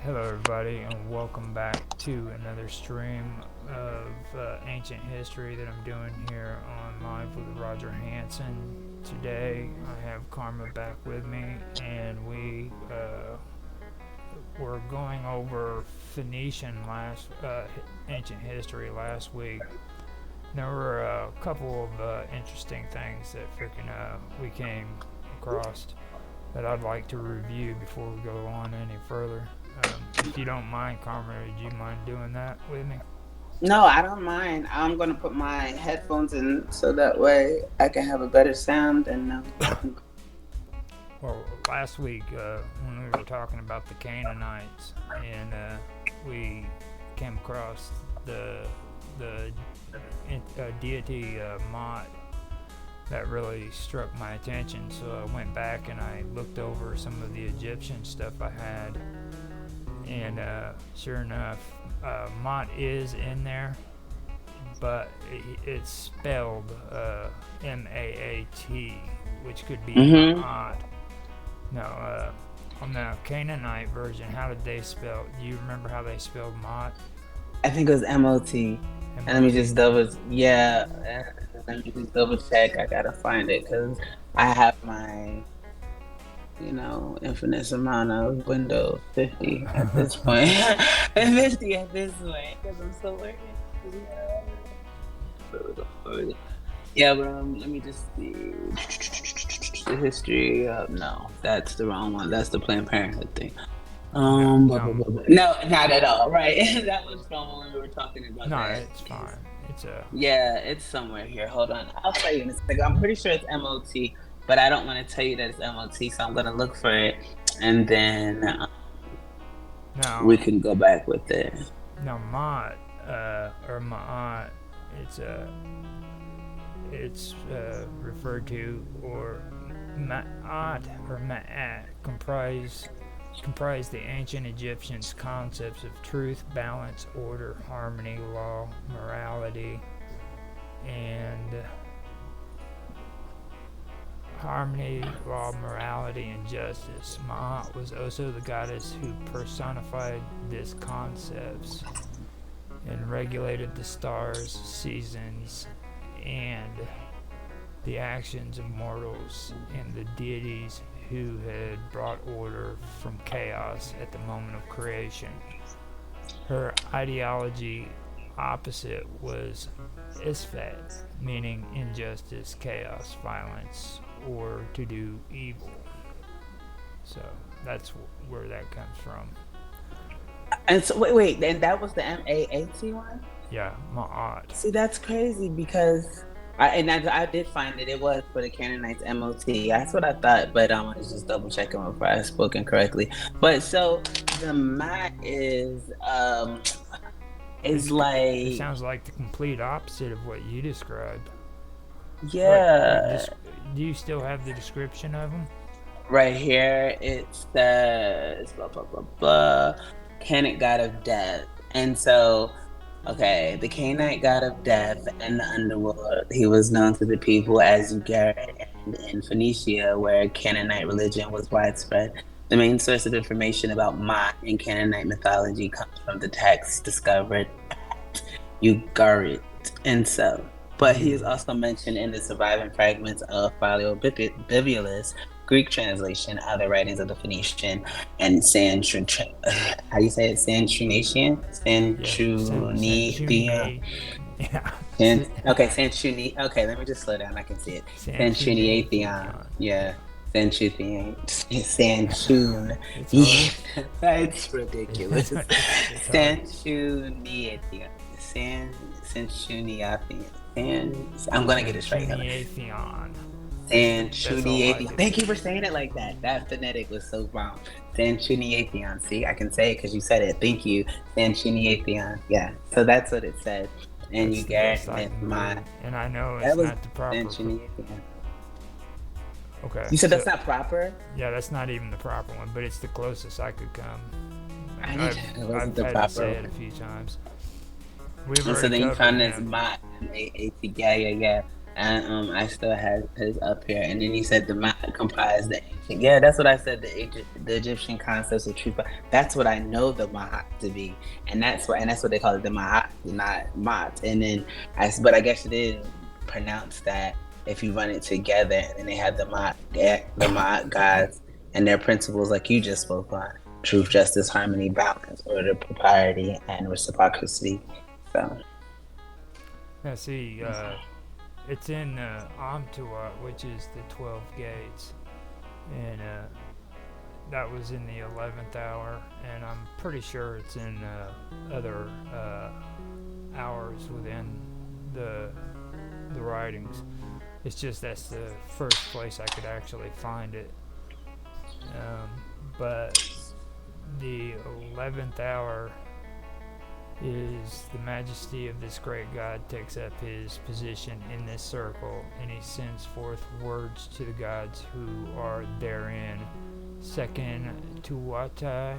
Hello, everybody, and welcome back to another stream of ancient history that I'm doing here on Live with Roger Hanson. Today, I have Karma back with me, and we were going over Phoenician ancient history last week. There were a couple of interesting things that we came across that I'd like to review before we go on any further. If you don't mind, Karma, would you mind doing that with me? No, I don't mind. I'm gonna put my headphones in so that way I can have a better sound and I can. Well, last week when we were talking about the Canaanites, and we came across the deity Mot that really struck my attention. So I went back and I looked over some of the Egyptian stuff I had, and sure enough, Mot is in there, but it's spelled Maat, which could be Mm-hmm. Maat. Now, on the Canaanite version, how did they spell? Do you remember how they spelled Mot? I think it was MOT. And let me M-O-T. just let me just double check. I gotta find it because I have my, infinite amount of Windows 50 at this point. 50 at this point because I'm still working. Yeah, but let me just see. The history of, no, that's the wrong one. That's the Planned Parenthood thing. No, No, not at all. Right. That was from when we were talking about no, that. it's fine. It's a Yeah, it's somewhere here. Hold on. I'll tell you in a second. I'm pretty sure it's MOT, but I don't want to tell you that it's MOT, so I'm gonna look for it, and then we now. can go back with it. Now, Mot or Ma'at, it's a it's referred to, or Ma'at or Ma'at comprise the ancient Egyptians' concepts of truth, balance, order, harmony, law, morality, and and justice. Ma'at was also the goddess who personified these concepts and regulated the stars, seasons, and the actions of mortals and the deities who had brought order from chaos at the moment of creation. Her ideology opposite was Isfet, meaning injustice, chaos, violence, or to do evil. So that's where that comes from. And so wait, and that was the MAAT one. Yeah, Ma'at. See, that's crazy because I did find that it was for the Canaanites MOT. That's what I thought, but I want to just double check them if I spoken correctly. But so the mat is It like, sounds like the complete opposite of what you described. yeah, Do you still have the description of them? right here it says blah blah blah blah, Canaanite god of death, and so. Okay, the Canaanite god of death and the underworld. He was known to the people as Ugarit, and in Phoenicia, where Canaanite religion was widespread. The main source of information about Ma'at in Canaanite mythology comes from the texts discovered at Ugarit. And so, but he is You. also mentioned in the surviving fragments of Philo Bibulus, Greek translation, other writings of the Phoenician, and how do you say it? Santrunatian? Yeah. Sanchuniath. Santruniathian. Yeah. Sanchuni. Okay, let me just slow down. I can see it. Sanchuniathian. Sanchuniathion. Yeah. Sanchuniathian. Sanchun. It's Yeah, hard. that's ridiculous. It's hard. Sanchuniathian. Sanchuniathian. I'm gonna get it straight. Sanchuniathion. That's all I Sanchuniathian. could. Thank you for saying it like that. That phonetic was so wrong. Sanchuniathian. See, I can say it because you said it. Thank you. Sanchuniathion. Yeah. So that's what it said. And you That's the get best I with can my. do. And I know That it's was not the proper. Sanchuniathian. Okay. You said So that's not proper? yeah, that's not even the proper one, but it's the closest I could come. I need I've it wasn't I've the had to say proper it a one. few times. We've And so already then you covered found this him. Mott, M-A-A-T. Yeah, yeah, yeah. And I still had his up here. And then you said the Ma'at comprised the ancient. Yeah, that's what I said. The Egyptian concepts of truth. That's what I know the Ma'at to be, and that's what they call it, the Ma'at, not Mat. And then but I guess it is pronounced that if you run it together, and then they have the Ma'at gods and their principles, like you just spoke on: truth, justice, harmony, balance, order, propriety, and reciprocity. So. Now, see, it's in Amtuat, which is the 12 gates, and that was in the 11th hour, and I'm pretty sure it's in other hours within the writings. It's just that's the first place I could actually find it. But the 11th hour is the majesty of this great God takes up his position in this circle, and he sends forth words to the gods who are therein. Second Tuatai,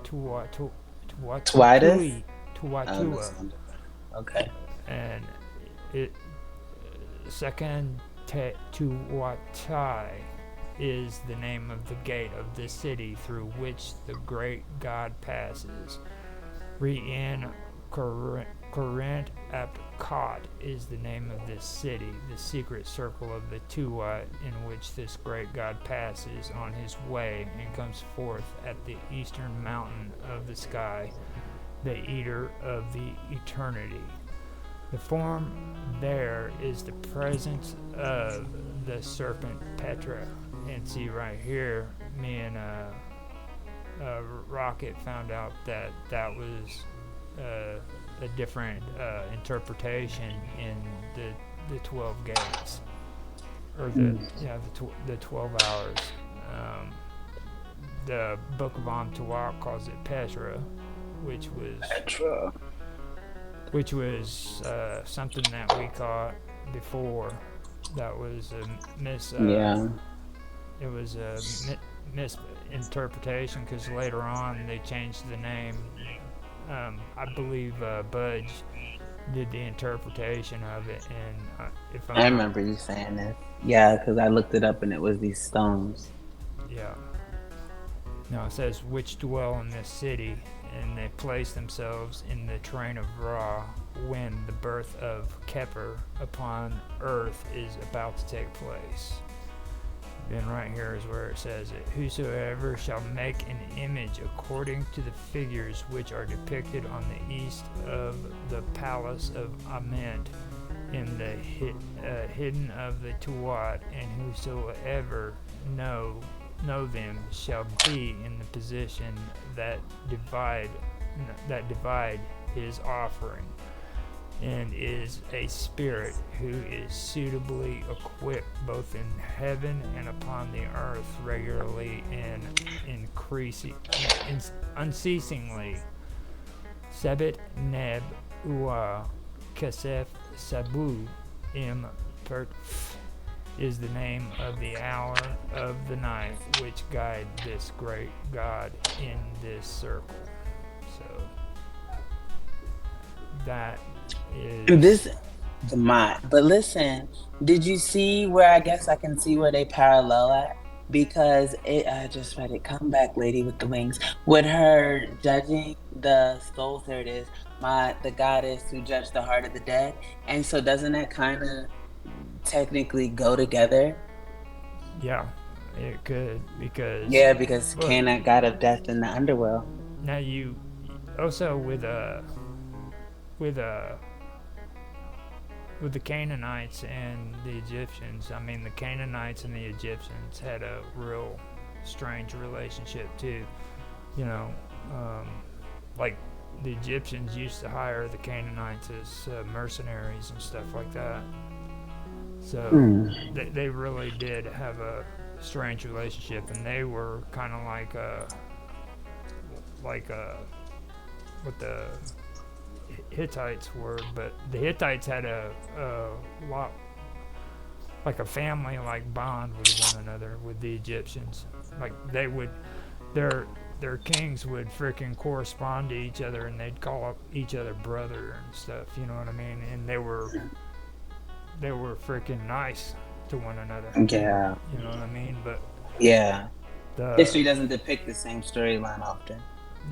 Twitus? Tuatua, Okay. and it second Tuatai is the name of the gate of the city through which the great God passes. Re'in Corinth Apcot is the name of this city, the secret circle of the Tuat in which this great God passes on his way and comes forth at the eastern mountain of the sky, the eater of the eternity. The form there is the presence of the serpent Petra. And see right here, me and Rocket found out that was a different interpretation in the 12 gates, or the 12 hours. The Book of Amtuat calls it Petra, which was something that we caught before. That was a It was a misinterpretation because later on they changed the name. I believe Budge did the interpretation of it, and if I remember you saying this. Yeah, because I looked it up and it was these stones. Yeah. Now it says which dwell in this city, and they place themselves in the train of Ra when the birth of Keper upon earth is about to take place. Then right here is where it says it. Whosoever shall make an image according to the figures which are depicted on the east of the palace of Ament in the hidden of the Tuat, and whosoever know them shall be in the position that divide his offering, and is a spirit who is suitably equipped both in heaven and upon the earth regularly and unceasingly. Sebet Neb Ua Kesef Sabu Im Pert is the name of the hour of the night which guide this great God in this circle. So that is this the mod. But listen, did you see where I guess I can see where they parallel at? Because I just read it. Come back, lady with the wings. With her judging the souls, there it is. The goddess who judged the heart of the dead. And so doesn't that kind of technically go together? Yeah, it could, because because Canaanite god of death in the underworld. Now you also with the Canaanites and the Egyptians. I mean, the Canaanites and the Egyptians had a real strange relationship too. You know, like the Egyptians used to hire the Canaanites as mercenaries and stuff like that. So they really did have a strange relationship, and they were kind of like what the Hittites were, but the Hittites had a lot like a family-like bond with one another with the Egyptians. Like they would, their kings would freaking correspond to each other, and they'd call up each other brother and stuff. You know what I mean? And they were they were freaking nice to one another. Yeah. You know what I mean? But Yeah. the History doesn't depict the same storyline often.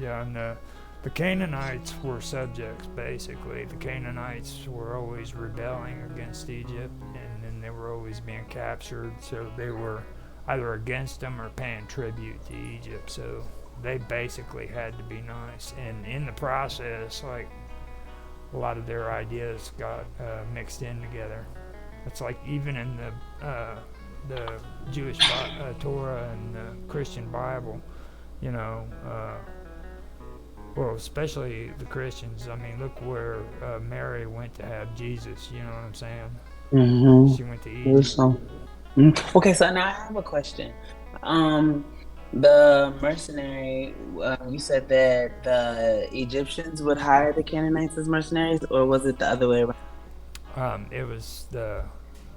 yeah, and the Canaanites were subjects basically. The Canaanites were always rebelling against Egypt, and then they were always being captured. So they were either against them or paying tribute to Egypt. So they basically had to be nice, and in the process, like a lot of their ideas got mixed in together. It's like even in the Jewish Torah and the Christian Bible, you know, well, especially the Christians. I mean, look where Mary went to have Jesus. You know what I'm saying? She went to Egypt. Okay, so now I have a question. The mercenary, you said that the Egyptians would hire the Canaanites as mercenaries, or was it the other way around? It was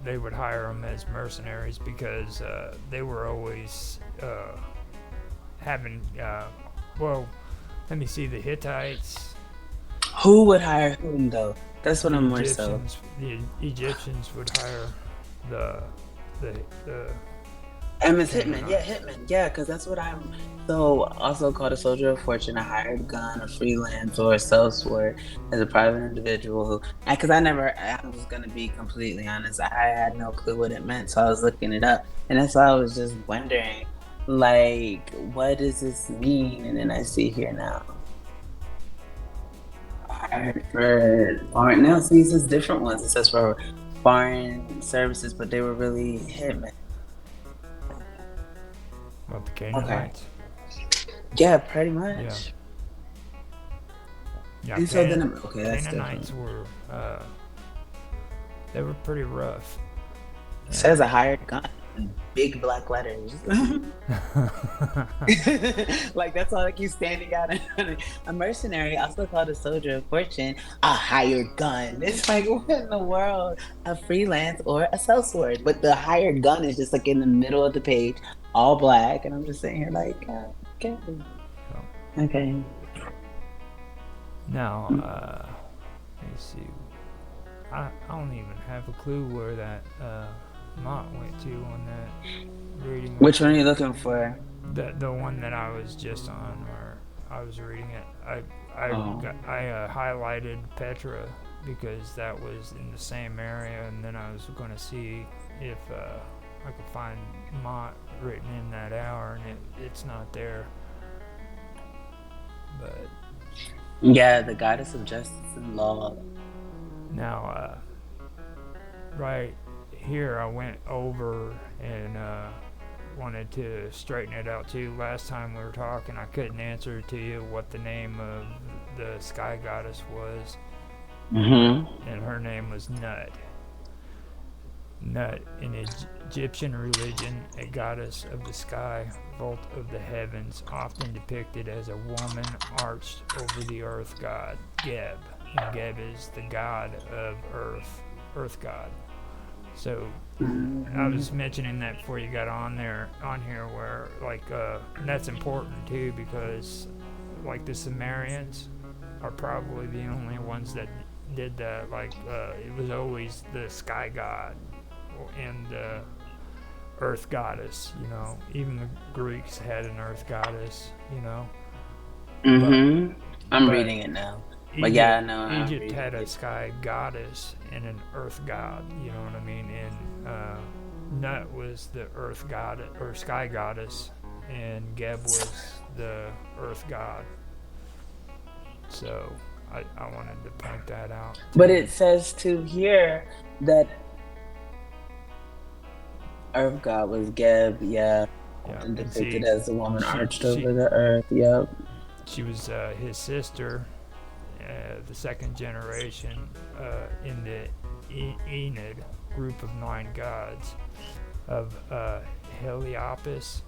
they would hire them as mercenaries because they were always having well, let me see, the Hittites, Who would hire whom, though? That's what the I'm more so. Egyptians would hire the the Emma's Hitman, yeah, Canaanites. Hitman, yeah, because that's what I'm. So, also called a soldier of fortune, a hired gun, a freelance, or a sellsword as a private individual who, because I was going to be completely honest, I had no clue what it meant, so I was looking it up, and that's why I was just wondering, like, what does this mean? And then I see here now. Hired for foreign, now see, it says different ones. It says for foreign services, but they were really hitmen. What, the Okay. Canaanites? Yeah, pretty Yeah, much. yeah. And so then, okay, that's Canaanites different. were they were pretty rough. It says a hired gun in big black letters. Like that's all that keeps standing out. A mercenary, also called a soldier of fortune, a hired gun. It's like what in the world? A freelance or a sellsword. But the hired gun is just like in the middle of the page, all black. And I'm just sitting here like, okay. So, Okay. now, let me see. I don't even have a clue where that Mott went to on that reading. Which one are you looking for? The one that I was just on, where I was reading it. Oh. I highlighted Petra because that was in the same area, and then I was going to see if I could find Mott written in that hour, and it's not there. But Yeah, the goddess of justice and law. now, right here, I went over and wanted to straighten it out too. Last time we were talking, I couldn't answer to you what the name of the sky goddess was, Mm-hmm. and her name was Nut. Nut, in Egyptian religion, a goddess of the sky, vault of the heavens, often depicted as a woman arched over the earth god, Geb. And Geb is the god of earth god. So I Mm-hmm. was mentioning that before you got on here, where like that's important too because like the Sumerians are probably the only ones that did that. Like it was always the sky god and the earth goddess. You know, even the Greeks had an earth goddess. You know, but Mm-hmm. I'm but reading it now. But Egypt yeah, no, I'm Egypt reading had a it. sky goddess and an earth god. You know what I mean? And Nut was the earth god or sky goddess, and Geb was the earth god. So I wanted to point that out But too. it says to here that Earth God was Geb, yeah, Yeah, often and depicted see, as a woman she arched she over the earth. Yep. she was his sister, the second generation in the Enid group of 9 gods of Heliopolis,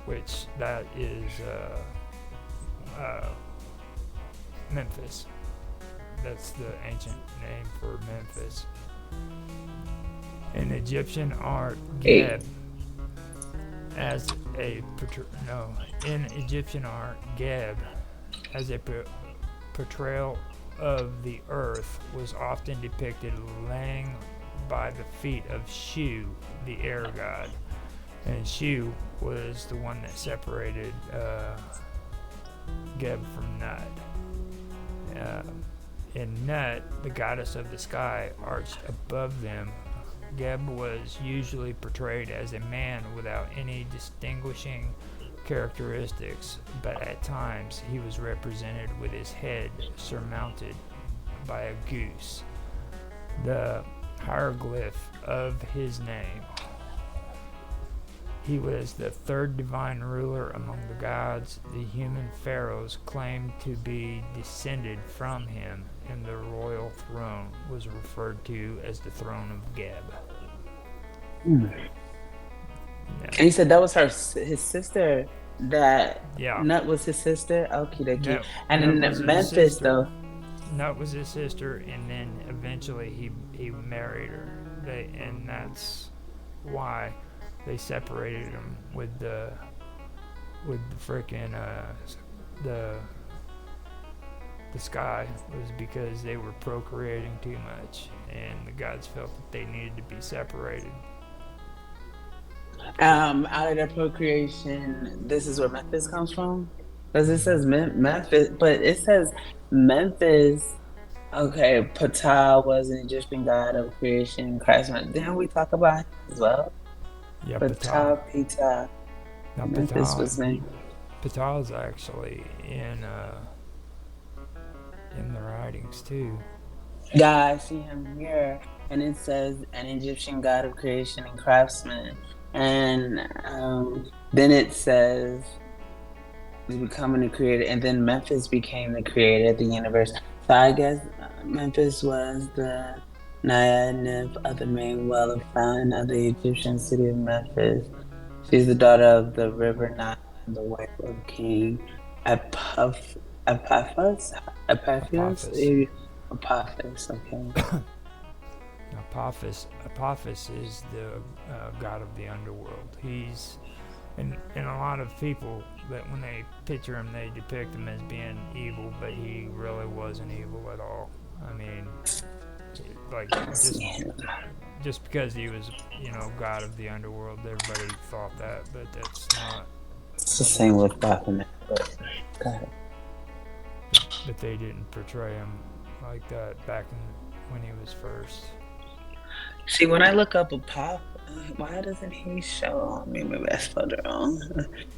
which that is Memphis. That's the ancient name for Memphis. In Egyptian art, Eight. Geb as a no. In Egyptian art, Geb as a portrayal of the earth was often depicted laying by the feet of Shu, the air god. And Shu was the one that separated Geb from Nut. In Nut, the goddess of the sky arched above them. Geb was usually portrayed as a man without any distinguishing characteristics, but at times he was represented with his head surmounted by a goose. The hieroglyph of his name. He was the third divine ruler among the gods. The human pharaohs claimed to be descended from him, and the royal throne was referred to as the throne of Geb. And you said that was his sister. That Yeah. Nut was his sister. Okie dokie. And Nut in was his Memphis, sister. though. Nut was his sister, and then eventually he married her. And that's why they separated him with the frickin' the sky, was because they were procreating too much, and the gods felt that they needed to be separated. Out of their procreation, this is where Memphis comes from? Because it says Memphis, but it says Memphis. Okay, Ptah was an Egyptian god of creation and craftsmanship. Didn't we talk about him as well? Yeah, Ptah. Now Memphis was named. Ptah is actually in the writings too. Yeah, I see him here, and it says an Egyptian god of creation and craftsman. And then it says he's becoming the creator, and then Memphis became the creator of the universe. So I guess Memphis was the naiad nymph of the main well of fountain of the Egyptian city of Memphis. She's the daughter of the river Nile and the wife of King Epaphus. Apophis, okay. Apophis is the god of the underworld. He's and a lot of people that when they picture him, they depict him as being evil, but he really wasn't evil at all. I mean, like just because he was, god of the underworld, everybody thought that, but that's not. It's the same with Baphomet, but go ahead. But they didn't portray him like that back when he was first. See, when I look up why doesn't he show me? Maybe I spelled it wrong.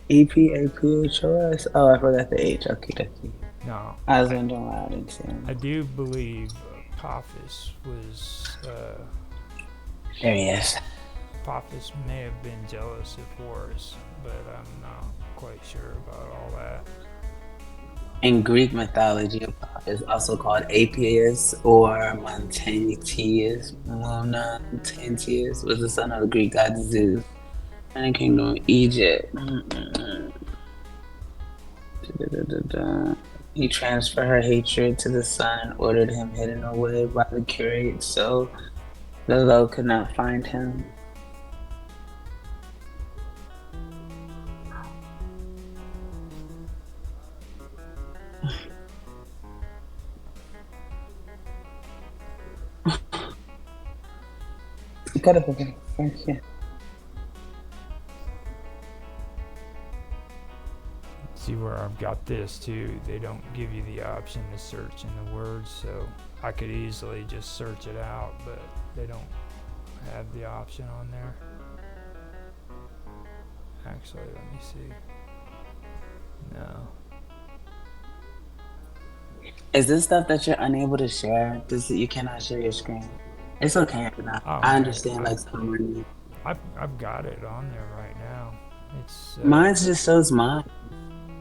Epaphos. Oh, I forgot the H. Okay. No. I was wondering why I didn't see him. I do believe Apophis was. There he is. Apophis may have been jealous of Horus, but I'm not quite sure about all that. In Greek mythology, Apophis is also called Apius or Montanius. Montanius was the son of the Greek god Zeus and the kingdom of Egypt. He transferred her hatred to the sun and ordered him hidden away by the curate so the low could not find him. See where I've got this too, they don't give you the option to search in the words, so I could easily just search it out, but they don't have the option on there. Actually, let me see. No. Is this stuff that you're unable to share? You cannot share your screen. It's okay if not. Oh, I understand, like someone. I've got it on there right now. It's mine just shows mine.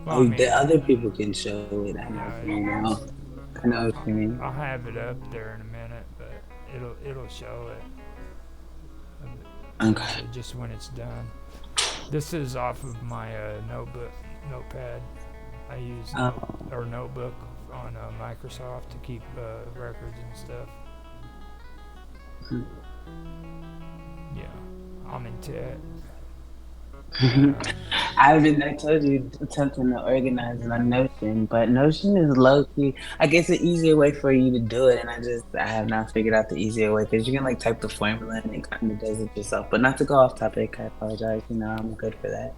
Well, the other people can show it. I know what you mean. I'll have it up there in a minute, but it'll show it. Okay. Just when it's done. This is off of my notepad. I use or notebook on Microsoft to keep records and stuff. Yeah, I'm into it. I told you attempting to organize it on Notion, but Notion is low key. I guess an easier way for you to do it, and I have not figured out the easier way because you can like type the formula and it kind of does it yourself. But not to go off topic, I apologize. You know, I'm good for that.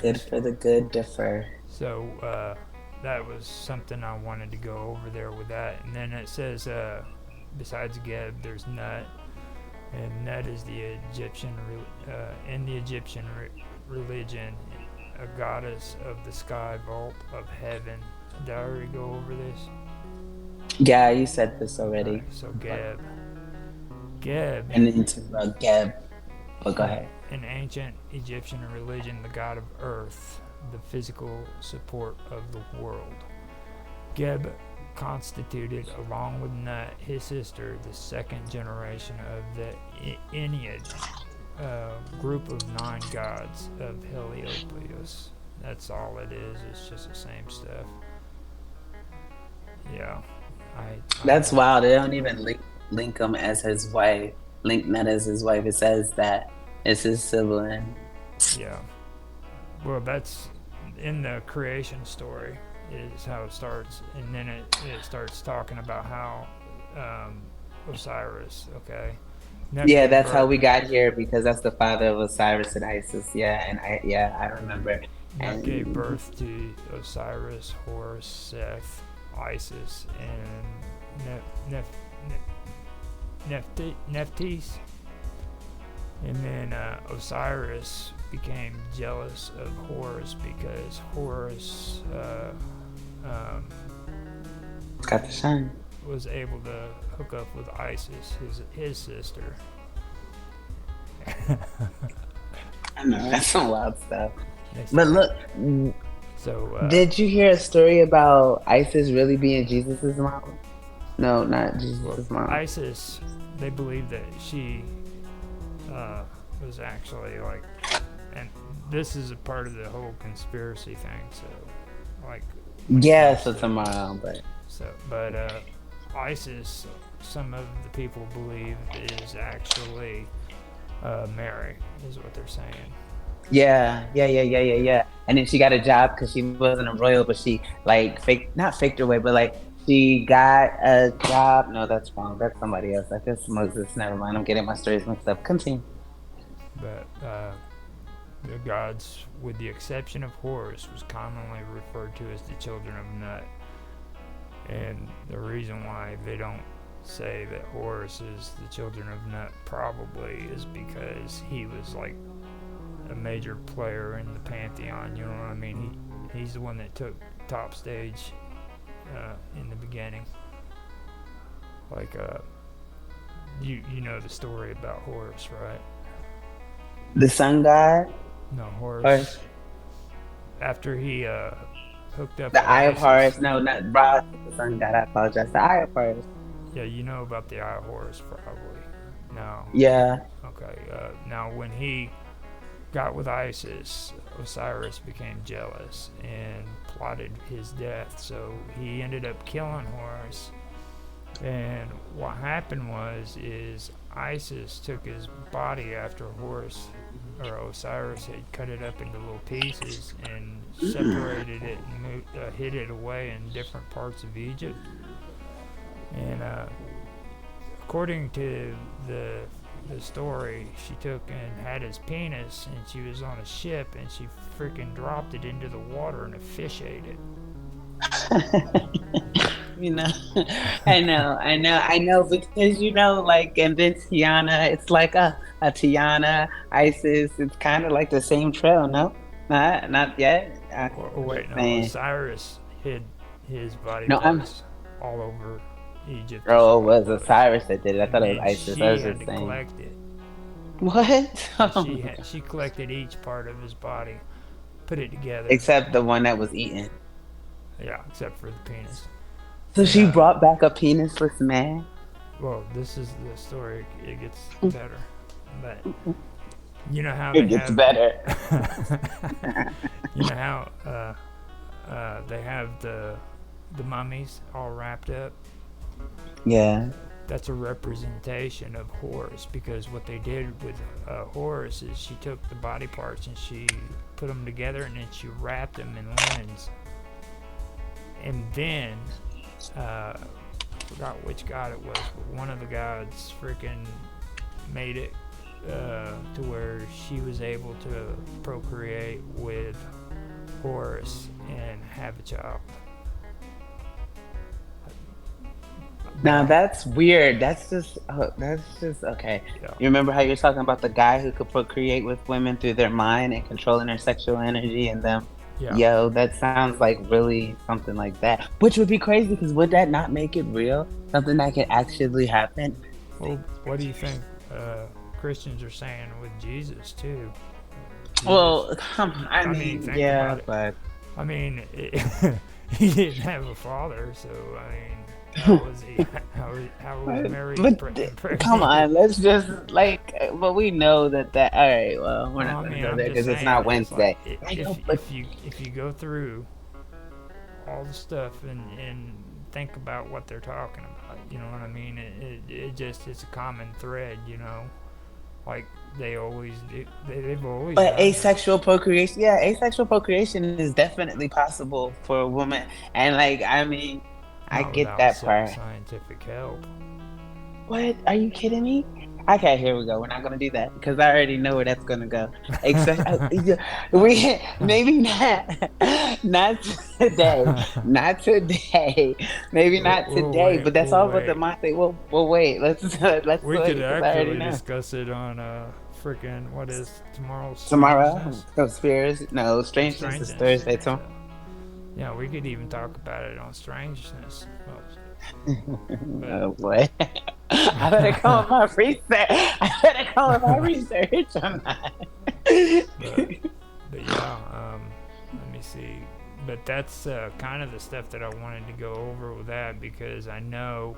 Good for the good differ. So that was something I wanted to go over there with that. And then it says, besides Geb, there's Nut, and Nut is the in the Egyptian religion, a goddess of the sky vault of heaven. Did I already go over this? Yeah, you said this already. So Geb. Geb. And into Geb. But go ahead. In ancient Egyptian religion, the god of earth, the physical support of the world. Geb constituted, along with Nut, his sister, the second generation of the Ennead, group of 9 gods of Heliopolis. That's all it is. It's just the same stuff. Yeah. That's wild. They don't even link him as his wife. Link Nut as his wife. It says that it's his sibling. Yeah. Well, that's in the creation story is how it starts, and then it starts talking about how Osiris, okay. Yeah, that's how we got here because that's the father of Osiris and Isis. Yeah, and I remember. And gave birth to Osiris, Horus, Seth, Isis, and Nephthys. And then Osiris became jealous of Horus because Horus got the sun. Was able to hook up with Isis, his sister. I know, that's some wild stuff. But look, so did you hear a story about Isis really being Jesus's mom? No, not Jesus's mom. Isis, they believe that she was actually like, and this is a part of the whole conspiracy thing. So, like, yeah, so tomorrow, but Isis, some of the people believe is actually Mary, is what they're saying. Yeah. And then she got a job because she wasn't a royal, but she like not faked her way, but like she got a job. No, that's wrong. That's somebody else. I guess Moses. Never mind. I'm getting my stories mixed up. Continue. But the gods, with the exception of Horus, was commonly referred to as the children of Nut. And the reason why they don't say that Horus is the children of Nut probably is because he was like a major player in the pantheon, you know what I mean? He's the one that took top stage in the beginning. Like you know the story about Horus, right? The sun god? No, Horus. After he hooked up the Eye of Horus. No, not Ra, the sun god. I apologize. The Eye of Horus. Yeah, you know about the Eye of Horus, probably. No. Yeah. Okay. Now, when he got with Isis, Osiris became jealous and plotted his death. So he ended up killing Horus. And what happened is Isis took his body after Horus or Osiris had cut it up into little pieces and separated it and hid it away in different parts of Egypt. And according to the story, she took and had his penis, and she was on a ship, and she freaking dropped it into the water, and a fish ate it. You know, I know, because you know, like, and then Tiana, it's like a Tiana, Isis, it's kind of like the same trail, no? Not yet. Wait, no, Osiris hid his body all over Egypt. Oh, it was Osiris that did it. I thought it was Isis. She had to collect it. What? She collected each part of his body, put it together. Except the one that was eaten. Yeah, except for the penis. So she brought back a penisless man? Well, this is the story. It gets better. But you know how it gets better. You know how they have the mummies all wrapped up? Yeah. that's a representation of Horus, because what they did with Horus is she took the body parts and she put them together and then she wrapped them in linens, and then forgot which god it was, but one of the gods freaking made it to where she was able to procreate with Horus and have a child. Now that's weird. That's just okay. Yeah. You remember how you're talking about the guy who could procreate with women through their mind and controlling their sexual energy and them? Yeah. Yo, that sounds like really something like that. Which would be crazy, because would that not make it real? Something that could actually happen? Well, what do you think Christians are saying with Jesus too? Well, I mean, think yeah, about it. but I mean, he didn't have a father, so I mean, how was he? How was Mary? Come on, let's just but we know that. All right, well, we're not I gonna mean, go I'm there just because it's saying, not it's Wednesday. like, if you go through all the stuff and think about what they're talking about, you know what I mean? It's a common thread, you know, like they always do. They've always. But done that. asexual procreation is definitely possible for a woman, and I mean, I Not get without that part. scientific help. What? Are you kidding me? Okay, here we go. We're not gonna do that because I already know where that's gonna go. We maybe not today, not today, maybe not today. But that's all what the mind say. Well, wait. Let's We wait, could 'cause I already actually know. discuss it on freaking what is tomorrow's Tomorrow, Strangeness? Strangeness is Thursday. Tomorrow. Yeah, we could even talk about it on Strangeness. Oh boy. I better come with my research on that. But yeah, let me see. But that's kind of the stuff that I wanted to go over with that, because I know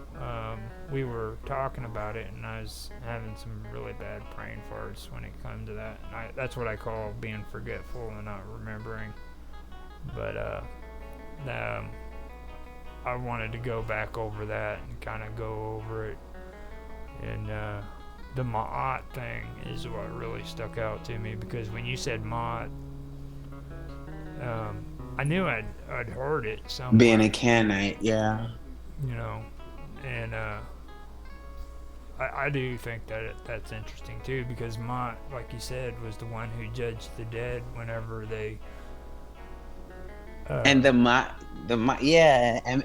we were talking about it and I was having some really bad brain farts when it comes to that. And that's what I call being forgetful and not remembering. But I wanted to go back over that and kind of go over it. And the Ma'at thing is what really stuck out to me, because when you said Ma'at, I knew I'd heard it somewhere. Being a Canaanite, yeah. You know, and I do think that that's interesting too, because Ma'at, like you said, was the one who judged the dead whenever they. And the Maat, MAAT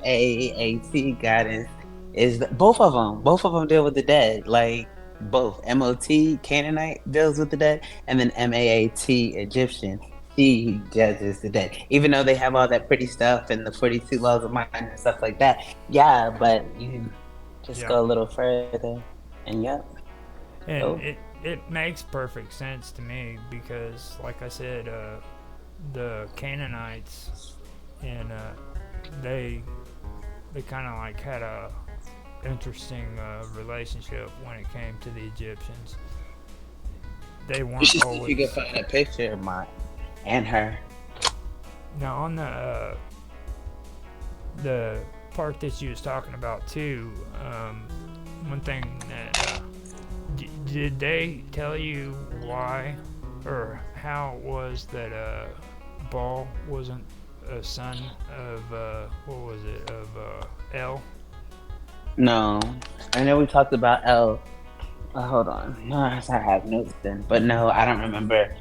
guidance is both of them deal with the dead. Like both MOT Canaanite deals with the dead, and then MAAT Egyptian, she judges the dead. Even though they have all that pretty stuff and the 42 laws of mind and stuff like that, yeah. But you just go a little further, and And it makes perfect sense to me, because, like I said, the Canaanites, and they kind of like had a interesting relationship when it came to the Egyptians. They weren't always. You can find a picture of mine and her. Now on the part that you was talking about too, one thing that did they tell you why or how it was that Baal wasn't a son of El? No, I know we talked about El. Hold on, no, I have notes then, but no, I don't remember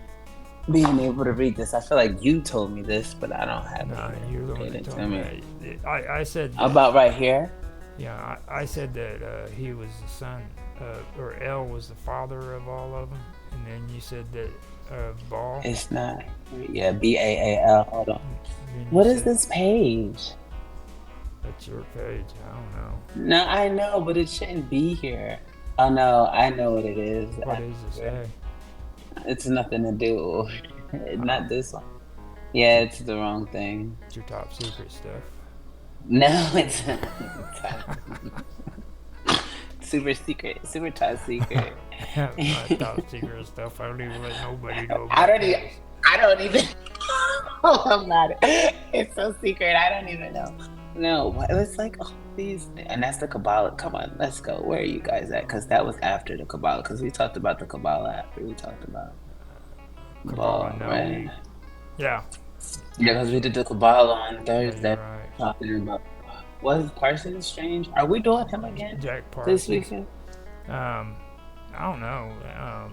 being able to read this. I feel like you told me this, but I don't have it. You're the one that told me. I said that, about right here. Yeah, I said that he was the son, or El was the father of all of them, and then you said that Baal. It's not. Yeah, Baal. Hold on. What is this page? That's your page. I don't know. No, I know, but it shouldn't be here. Oh no, I know what it is. What does it say? It's nothing to do. Not this one. Yeah, it's the wrong thing. It's your top secret stuff. No, it's super secret, super top secret. My top secret stuff. I don't even let nobody know about I don't even. Oh, I'm not. It's so secret. I don't even know. No, it's like oh, these, and that's the Kabbalah. Come on, let's go. Where are you guys at? Because that was after the Kabbalah. Because we talked about the Kabbalah after we talked about Kabbalah, ball, no, right? yeah, Yeah, because we did the Kabbalah on yeah, you're Thursday, right. talking about was Parsons Strange. Are we doing him again Jack this Parsons. weekend? Um, I don't know.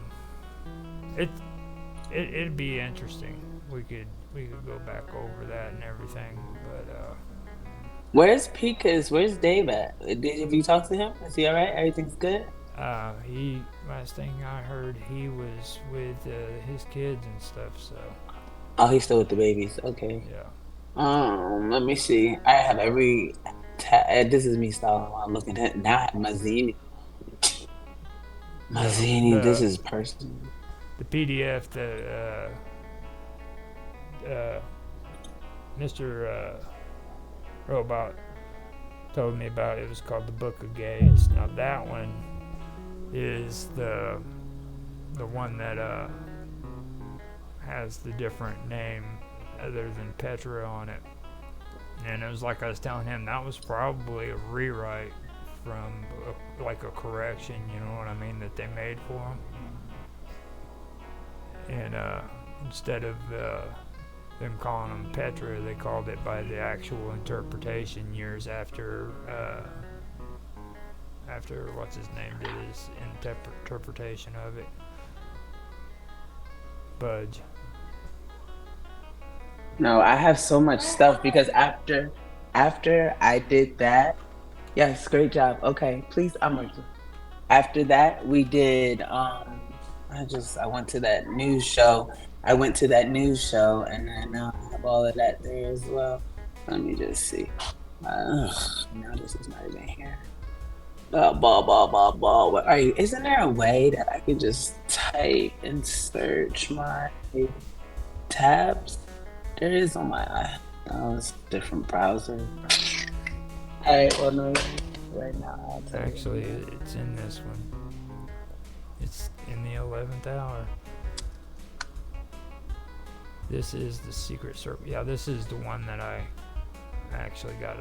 It it'd be interesting. We could go back over that and everything, but Where's Pika's? Where's Dave at? Have you talked to him? Is he all right? Everything's good. he last thing I heard he was with his kids and stuff. So Oh, he's still with the babies. Okay. yeah, Let me see. I have every. This is me stalling while I'm looking at. Now I have Mazzini. the Mazzini. This the is personal. the PDF that Mr. Robot told me about. It was called the Book of Gates. Now that one is the one that has the different name other than Petra on it. And it was like I was telling him, that was probably a rewrite from like a correction, you know what I mean, that they made for him. And instead of them calling him Petra, they called it by the actual interpretation years after what's his name did his interpretation of it. Budge. No, I have so much stuff because after I did that, yes, great job. Okay, please, I'm working. After that, we did. I went to that news show. I went to that news show, and then I have all of that there as well. Let me just see. Now this is not even here. Ball. What are you? Isn't there a way that I can just type and search my tabs? There is on my it's different browser. All right, well, no, right now I'll tell Actually, you. it's in this one. It's in the 11th hour. This is the secret circle. Yeah, this is the one that I actually got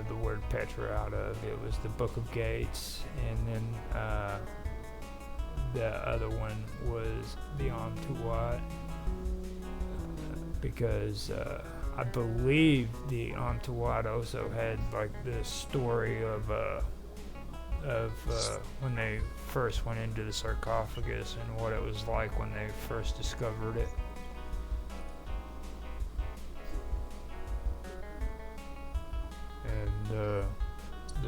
the word Petra out of. It was the Book of Gates, and then the other one was Beyond Tuat, because I believe the Antuat also had like the story of when they first went into the sarcophagus and what it was like when they first discovered it. And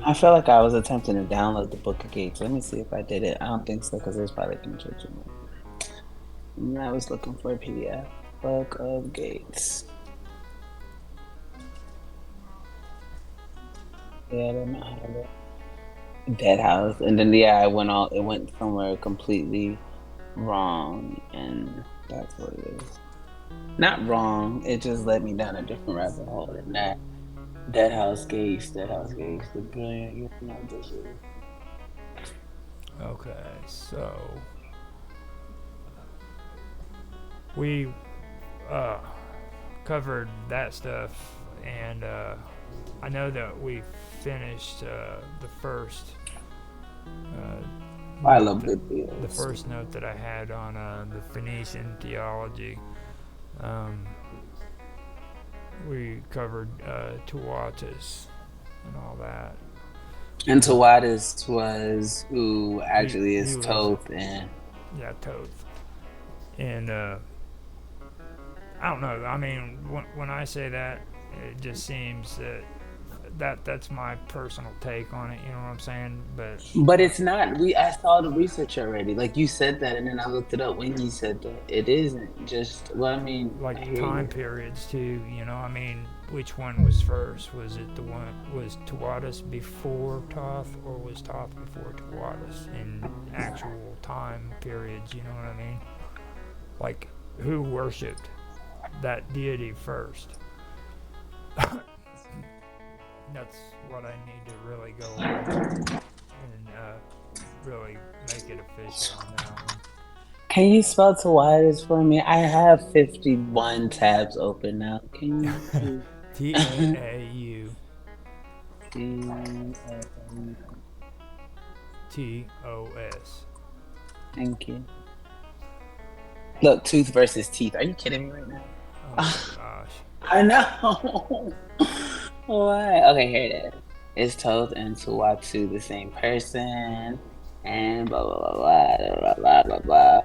I feel like I was attempting to download the Book of Gates. Let me see if I did it. I don't think so because there's probably constriction. I was looking for a PDF. Book of Gates. Yeah, I don't know how to look. Dead House, and then I went all. It went somewhere completely wrong, and that's what it is. Not wrong. It just led me down a different rabbit hole than that. Dead House Gates, the brilliant, you know, this is. okay, so we uh, covered that stuff, and I know that we finished the first I note love that, good the deals. first note that I had on the Phoenician theology. Um, we covered Tuatus and all that. And Tawadis was who actually He is was, Toth and yeah, Toth. And I don't know. I mean, when I say that, it just seems that's my personal take on it. You know what I'm saying? but it's not. I saw the research already. Like you said that, and then I looked it up when you said that. It isn't just. Well, I mean, like I hear time you. periods too. You know, I mean, which one was first? Was it the one was Tawatus before Toth, or was Toth before Tawatus in actual time periods? You know what I mean? Like who worshipped that deity first? That's what I need to really go over and really make it official on that one. Can you spell Tawadis for me? I have 51 tabs open now. Can you T A please? A U T-O-S. Thank you. Look, tooth versus teeth. Are you kidding me right now? Oh my gosh. I know. What? Okay, here it is. Is Toth and Tuatu the same person? And blah blah blah blah blah blah blah blah.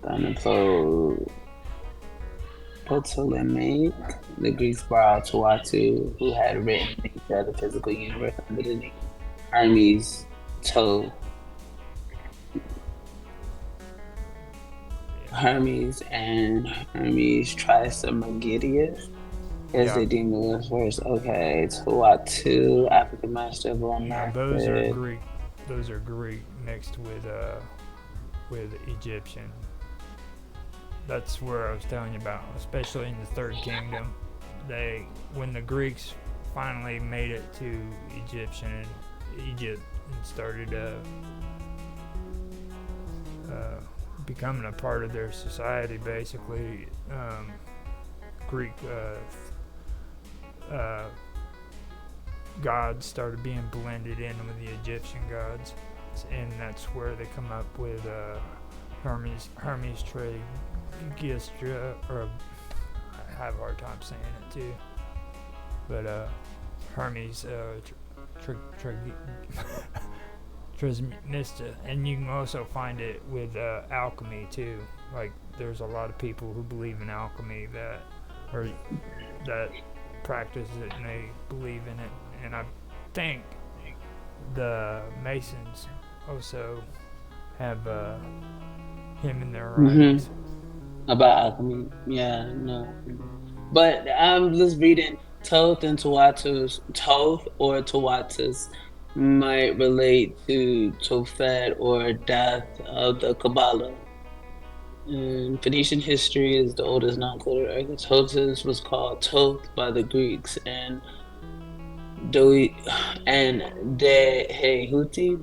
Gonna Ptolemy, the Greeks borrowed Tuatu, who had written nature of the physical universe under the name Hermes Thoth. Hermes and Hermes Trismegistus. Is the demon was first. Okay, Tuatu, African master of all Now those are Greek. Those are Greek mixed with Egyptian. That's where I was telling you about, especially in the Third Kingdom. When the Greeks finally made it to Egypt and started becoming a part of their society, basically, Greek gods started being blended in with the Egyptian gods, and that's where they come up with Hermes Trismegistus, or I have a hard time saying it too, but Hermes Trismegistus, and you can also find it with alchemy too. Like there's a lot of people who believe in alchemy that practice it and they believe in it, and I think the Masons also have him in their writings. About alchemy. Yeah, no. But I'm just reading Toth and Tuatu's Toth or Tuatus might relate to Tophet or death of the Kabbalah. In Phoenician history is the oldest non-coded record. Totus was called Toth by the Greeks and Dehehuti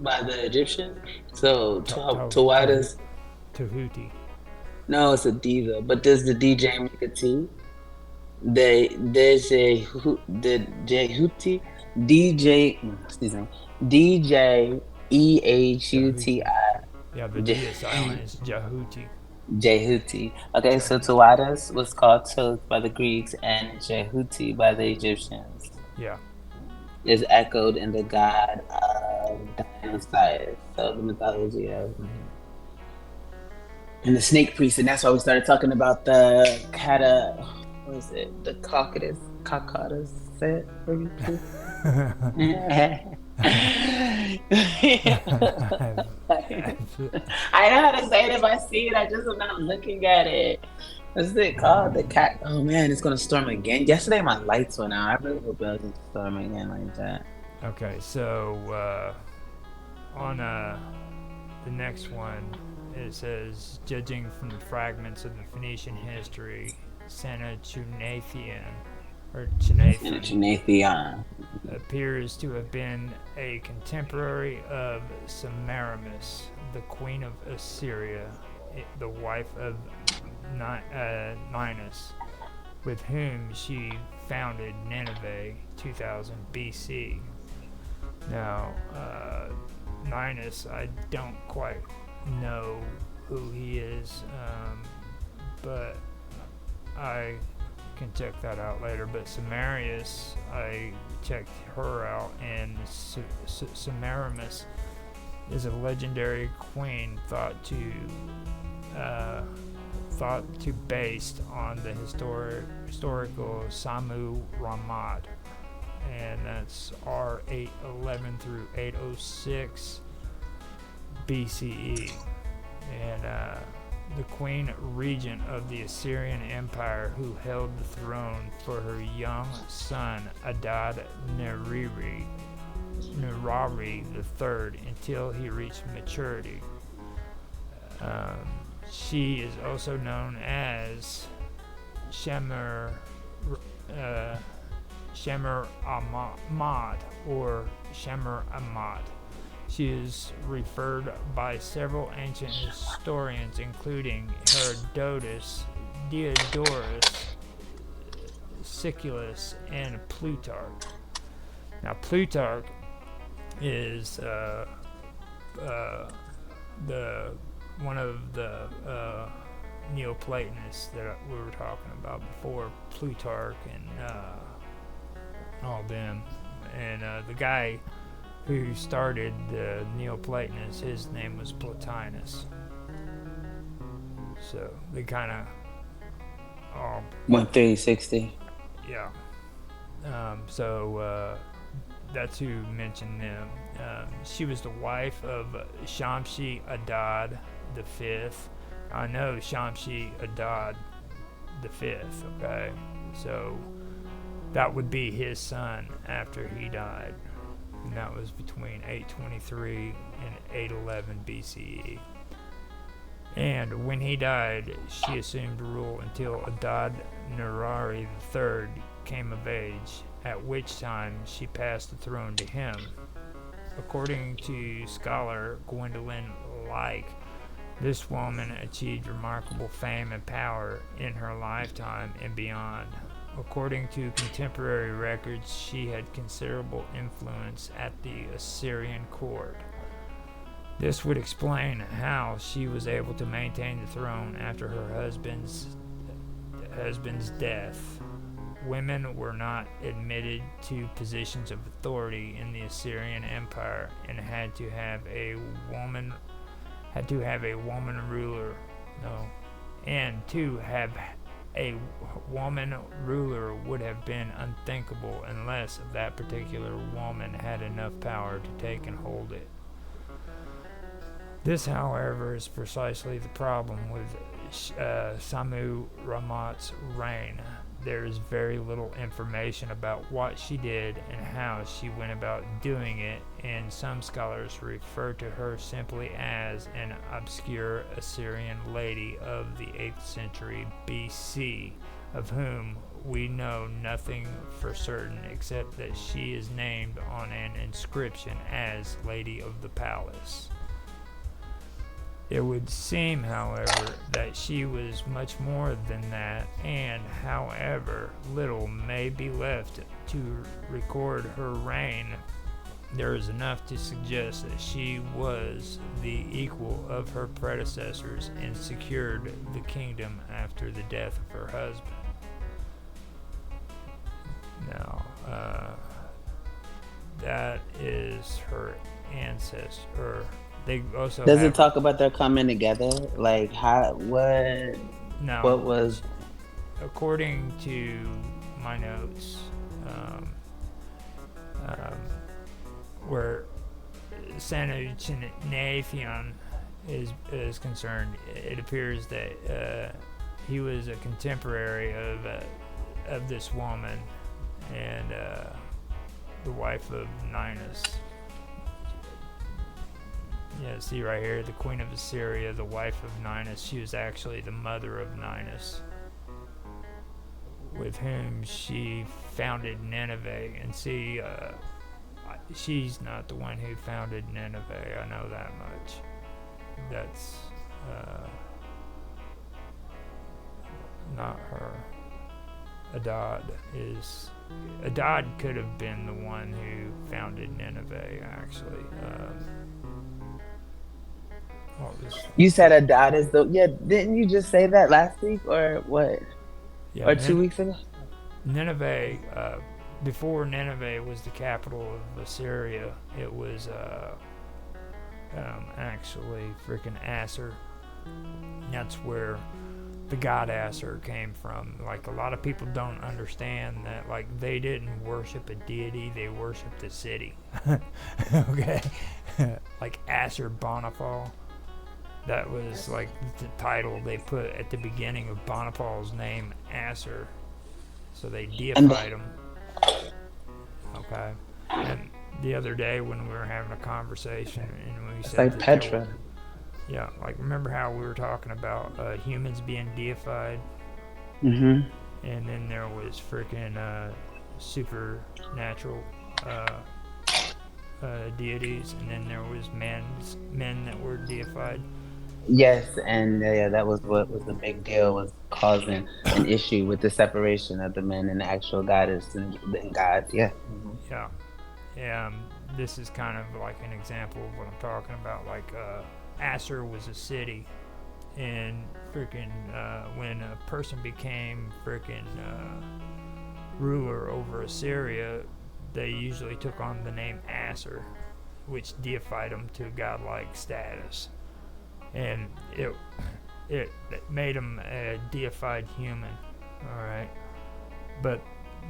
by the Egyptians. So Tuatus. Tahuti. No, it's a diva. But does the DJ make a T? There's the Jehuti excuse me, DJ EHUTI. Yeah, the D is silent. It's Jehuti. Jehuti. Okay, so Tuatus was called Toth by the Greeks and Jehuti by the Egyptians. Yeah. Is echoed in the god of Dionysius. So the mythology of and the snake priest, and that's why we started talking about the what is it? The cockadus set. I know how to say it if I see it. I just am not looking at it. What's it called? The cat. Oh man, it's gonna storm again. Yesterday my lights went out. I really hope it doesn't storm again like that. Okay, so on the next one, it says, judging from the fragments of the Phoenician history, Senechunathion appears to have been a contemporary of Semiramis, the queen of Assyria, the wife of Ninus, with whom she founded Nineveh 2000 BC. Now, Ninus, I don't quite know who he is, but I can check that out later. But Semiramis, I checked her out, and Semiramis is a legendary queen thought to based on the historical Samu Ramad, and that's R811 through 806 BCE, and the queen regent of the Assyrian Empire, who held the throne for her young son Adad Nirari III until he reached maturity. She is also known as Shemer Ahmad or Shemer Ahmad. She is referred by several ancient historians, including Herodotus, Diodorus Siculus, and Plutarch. Now, Plutarch is the one of the Neoplatonists that we were talking about before, Plutarch and all them. And the guy who started the Neoplatonists, his name was Plotinus. So they kind of all 1360. yeah. So that's who mentioned them. She was the wife of Shamshi Adad the Fifth. I know Shamshi Adad the Fifth. Okay, so that would be his son after he died, and that was between 823 and 811 BCE. And when he died, she assumed rule until Adad Nirari III came of age, at which time she passed the throne to him. According to scholar Gwendolyn Like, this woman achieved remarkable fame and power in her lifetime and beyond. According to contemporary records, she had considerable influence at the Assyrian court. This would explain how she was able to maintain the throne after her husband's death. Women were not admitted to positions of authority in the Assyrian Empire and had to have a woman ruler. No, and to have a woman ruler would have been unthinkable unless that particular woman had enough power to take and hold it. This, however, is precisely the problem with Samu Ramat's reign. There is very little information about what she did and how she went about doing it, and some scholars refer to her simply as an obscure Assyrian lady of the 8th century BC, of whom we know nothing for certain except that she is named on an inscription as Lady of the Palace. It would seem, however, that she was much more than that, and, however little may be left to record her reign, there is enough to suggest that she was the equal of her predecessors and secured the kingdom after the death of her husband. Now, that is her ancestor. They also Does it talk about their coming together? Like what no, was according to my notes, where Sanutinatheon is concerned, it appears that he was a contemporary of this woman and the wife of Ninus. Yeah, see right here, the queen of Assyria, the wife of Ninus. She was actually the mother of Ninus, with whom she founded Nineveh. And see, she's not the one who founded Nineveh. I know that much. That's not her. Adad could have been the one who founded Nineveh, actually. You said Adad is the didn't you just say that last week or what? Yeah, or 2 weeks ago? Nineveh, before Nineveh was the capital of Assyria, it was actually freaking Assur. That's where the god Assur came from. Like, a lot of people don't understand that, like, they didn't worship a deity, they worshiped a city. Okay? Like Assurbanipal. That was like the title they put at the beginning of Bonapal's name, Assur. So they deified him. Okay. And the other day when we were having a conversation and we said like Petra. Yeah, like, remember how we were talking about humans being deified? Mm-hmm. And then there was freaking supernatural deities, and then there was men that were deified. Yes, and that was what was the big deal, was causing an issue with the separation of the men and the actual goddess and gods. Yeah. Yeah. this is kind of like an example of what I'm talking about. Like Assur was a city, and freaking when a person became freaking ruler over Assyria, they usually took on the name Assur, which deified them to godlike status, and it made them a deified human. All right, but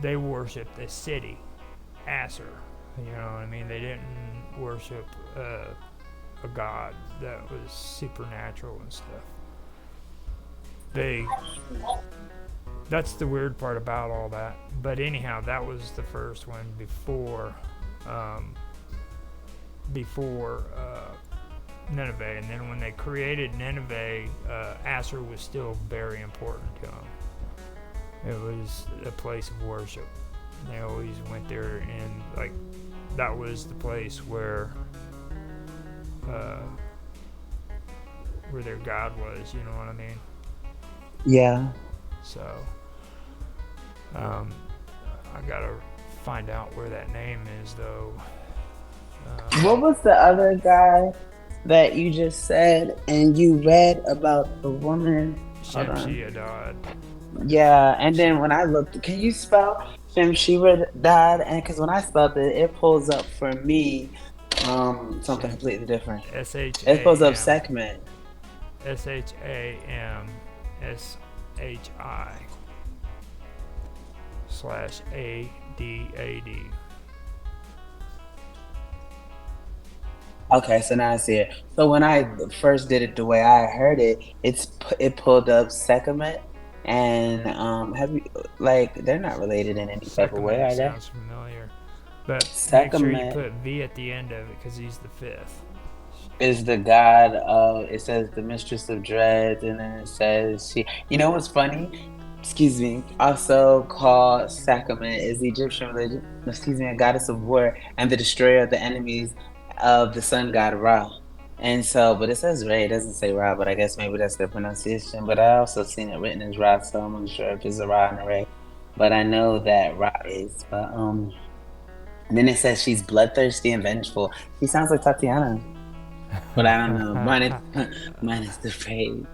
they worshipped the city, Assur. You know what I mean? They didn't worship a god that was supernatural and stuff. That's the weird part about all that. But anyhow, that was the first one before Nineveh. And then when they created Nineveh, Assur was still very important to them. It was a place of worship. They always went there, and like that was the place where their god was. You know what I mean? Yeah. So I gotta find out where that name is, though. What was the other guy that you just said, and you read about the woman? Shamshi Adad. Yeah, and then when I looked, can you spell Shamshira Dad? And because when I spelled it, it pulls up for me something completely different. It pulls up Sekhmet. SHAMSI/ADAD. Okay, so now I see it. So when I first did it the way I heard it, it pulled up Sekhmet, and have you like they're not related in any type of way, are they? Sounds familiar, but make sure you Sekhmet put V at the end of it because he's the fifth. is the god of, it says the mistress of dread, and then it says she. You know what's funny? Excuse me. Also called Sekhmet is the Egyptian religion. Excuse me, a goddess of war and the destroyer of the enemies of the sun god Ra. And so, but it says Ra. It doesn't say Ra, but I guess maybe that's their pronunciation. But I also seen it written as Ra, so I'm unsure if it's a Ra and a Ra. But I know that Ra is. But and then it says she's bloodthirsty and vengeful. She sounds like Tatiana. But I don't know. Minus the phrase.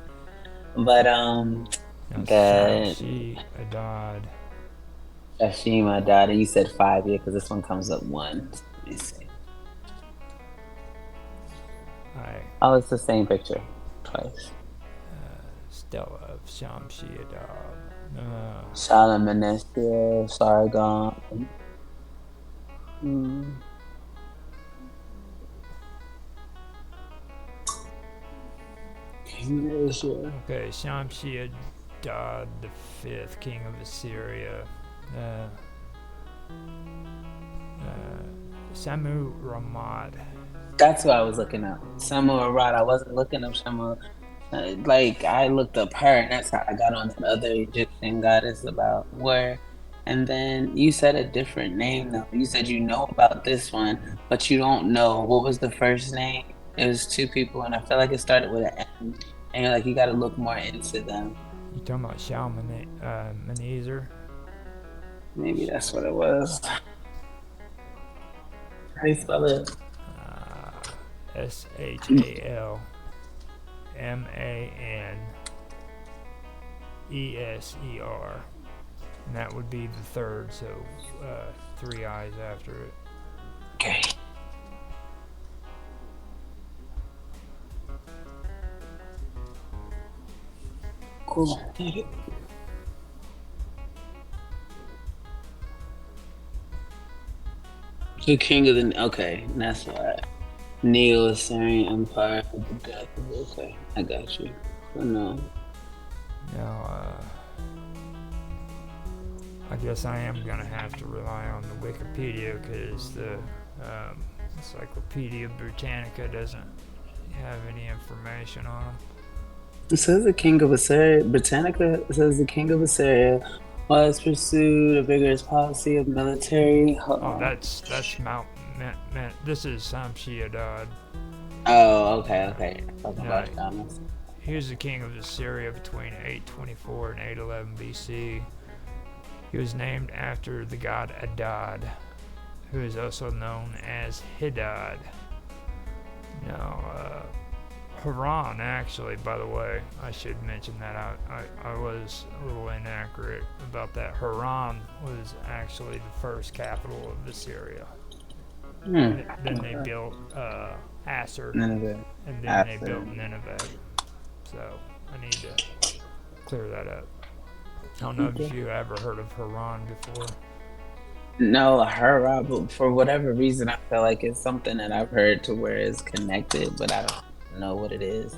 But that Shamshi Adad. Shashima died, and you said 5, yeah, because this one comes up 1. Let me see. Oh, it's the same picture twice. Stella of Shamshi Adad. Shalmaneser, Sargon. Okay, Shamshi Adad the fifth, king of Assyria. Samu Ramad. That's what I was looking up. Samu Arad. I wasn't looking up Shamu. Like I looked up her, and that's how I got on that other Egyptian goddess about where. And then you said a different name though. You said you know about this one, but you don't know what was the first name. It was 2 people, and I feel like it started with an M. And you're like, you got to look more into them. You talking about Shalmaneser? Maybe that's what it was. How do you spell it? SHALMANESER, and that would be the third, so 3 eyes after it. Okay. Cool. The king of the, okay, that's why. Neo-Assyrian Empire of the death of, okay, I got you. Oh, no. Now, I guess I am gonna have to rely on the Wikipedia because the Encyclopedia Britannica doesn't have any information on them. It says the king of Assyria, Britannica says the king of Assyria has pursued a vigorous policy of military. That's Mount. This is Shamshi Adad. Oh, okay. He was the king of Assyria between 824 and 811 BC. He was named after the god Adad, who is also known as Hadad. Now, Haran, actually, by the way, I should mention that I was a little inaccurate about that. Haran was actually the first capital of Assyria. Then they built Assur, Nineveh. and then they built Nineveh. So I need to clear that up. I don't know if you ever heard of Haran before. No, her, but for whatever reason, I feel like it's something that I've heard to where it's connected, but I don't know what it is.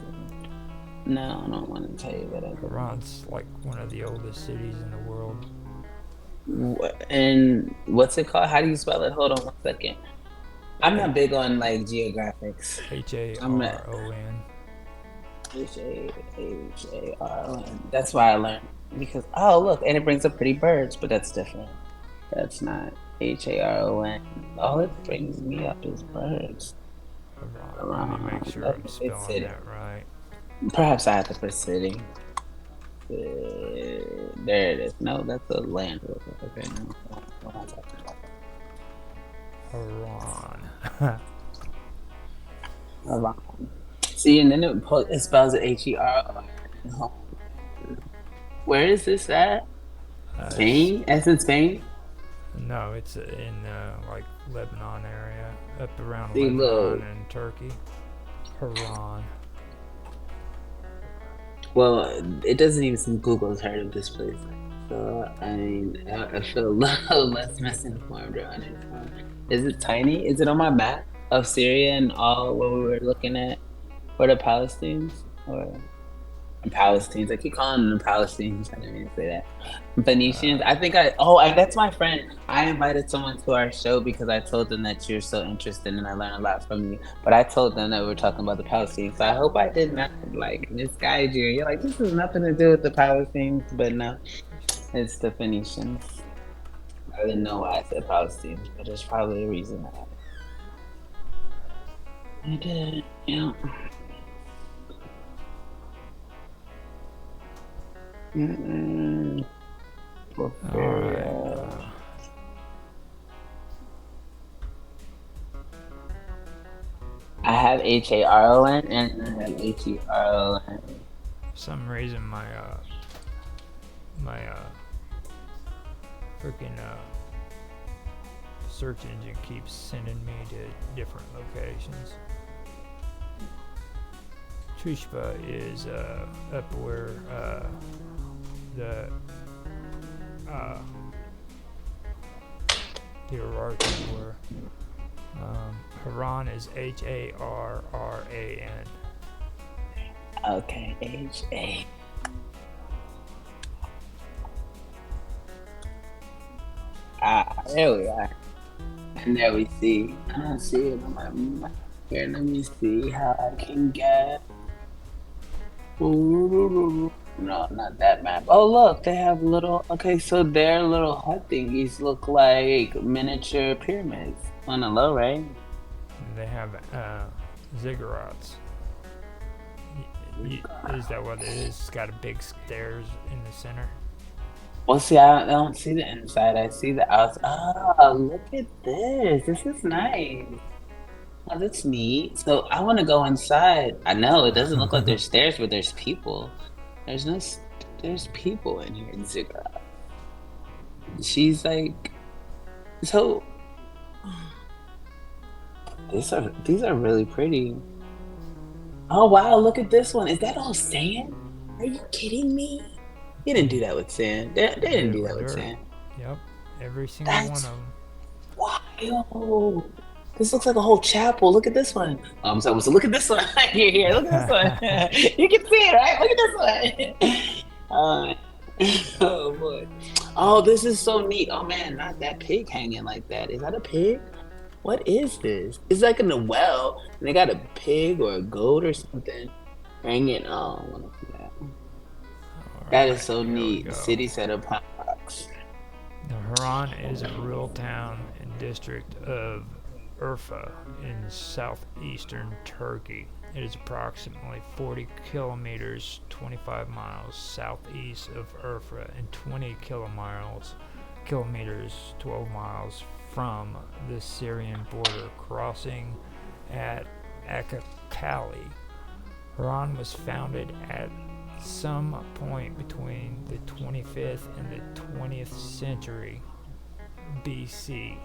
No, I don't want to tell you that. Haran's like one of the oldest cities in the world. And what's it called? How do you spell it? Hold on 1 second. I'm not big on like geographics. Haron. Haron. That's why I learned. Because, oh, look, and it brings up pretty birds, but that's different. That's not Haron. All it brings me up is birds. Haran. Let me make sure I'm spelling that right. Perhaps I have to put city. There it is. No, that's a land. Okay, no. What am I talking about? Haran. Haran. See, and then it spells it Heron. Where is this at? Spain? As in Spain? No, it's in like Lebanon area, up around See, Lebanon and Turkey. Haran. Well, it doesn't even seem Google's heard of this place. So, I mean, I feel a little less misinformed or uninformed. Is it tiny? Is it on my map of Syria and all what we were looking at for the Palestinians? Or Palestinians? I keep calling them Palestinians. I didn't mean to say that. Phoenicians. I think that's my friend. I invited someone to our show because I told them that you're so interested and I learned a lot from you. But I told them that we were talking about the Palestinians. So I hope I did not like misguide you. You're like, this has nothing to do with the Palestinians, but no, it's the Phoenicians. I didn't know why I said Palestinians, but there's probably a reason that I did. Yeah. Alright. I have Haron and I have Heron. For some reason, my freaking search engine keeps sending me to different locations. Tushpa is up where the Iraqis were. Haran is Harran. Okay, H-A. There we are. And there we see. I don't see it on my map. Here, let me see how I can get. No, not that map. Oh, look, they have little. Okay, so their little hut thingies look like miniature pyramids on the low, right? And they have ziggurats. Is that what it is? It's got a big stairs in the center. Well, see, I don't see the inside. I see the outside. Oh, look at this. This is nice. Oh, that's neat. So I want to go inside. I know it doesn't look like there's stairs, but there's people. There's people in here in Ziggurat. She's like, so these are really pretty. Oh wow, look at this one. Is that all sand? Are you kidding me? You didn't do that with sand. They didn't do that with sand. Yep, every single one of them. Wild. This looks like a whole chapel. Look at this one. So look at this one. Here, look at this one. You can see it, right? Look at this one. Oh boy. Oh, this is so neat. Oh man, not that pig hanging like that. Is that a pig? What is this? It's like in a well, and they got a pig or a goat or something hanging. Oh, I want to see that. That is so neat. The city set upon rocks. Now, Haran is a rural town and district of Urfa in southeastern Turkey. It is approximately 40 kilometers, 25 miles southeast of Urfa, and 20 kilometers, 12 miles from the Syrian border, crossing at Akakali. Haran was founded at some point between the 25th and the 20th century BC,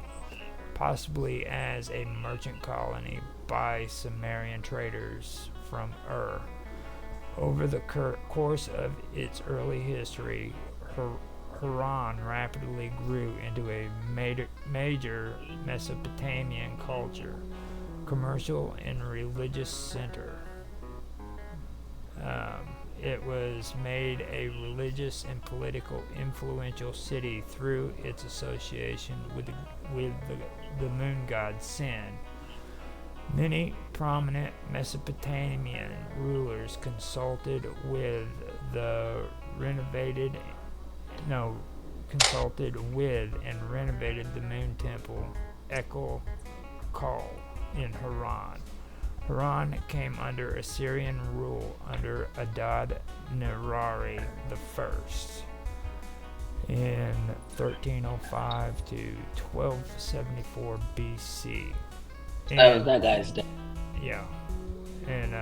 possibly as a merchant colony by Sumerian traders from Ur. Over the course of its early history, Haran rapidly grew into a major Mesopotamian culture, commercial and religious center. It was made a religious and political influential city through its association with the moon god Sin. Many prominent Mesopotamian rulers consulted with and renovated the moon temple Ekal Kal in Haran. Haran came under Assyrian rule under Adad-nirari I in 1305 to 1274 BC. Oh, that guy's dead. Yeah, and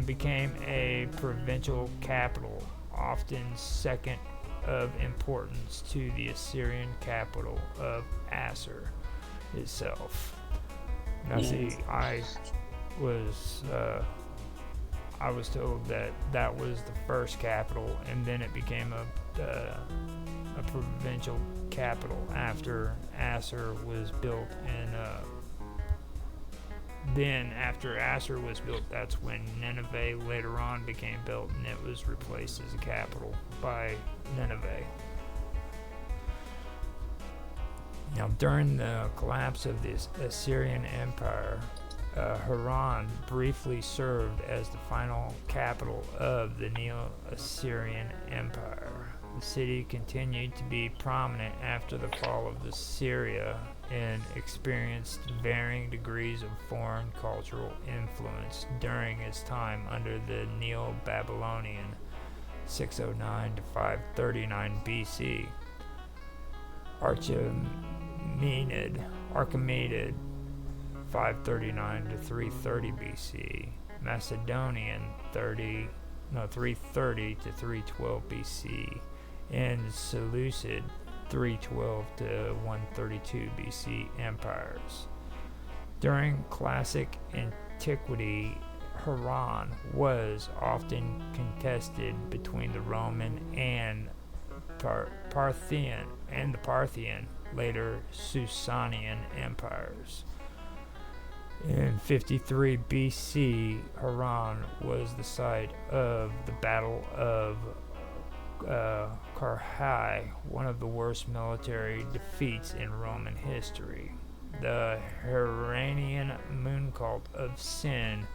became a provincial capital, often second of importance to the Assyrian capital of Assur itself. Now, see, I was told that was the first capital, and then it became a provincial capital after Assur was built. And then after Assur was built, that's when Nineveh later on became built, and it was replaced as a capital by Nineveh. Now, during the collapse of the Assyrian Empire, Haran briefly served as the final capital of the Neo-Assyrian Empire. The city continued to be prominent after the fall of Assyria and experienced varying degrees of foreign cultural influence during its time under the Neo-Babylonian 609 to 539 BC. Archimedes 539 to 330 BC, Macedonian 330 to 312 BC, and Seleucid 312 to 132 BC empires. During classic antiquity, Haran was often contested between the Roman and Parthian, later Sasanian empires. In 53 BC, Haran was the site of the Battle of Carrhae, one of the worst military defeats in Roman history. The Haranian moon cult of Sin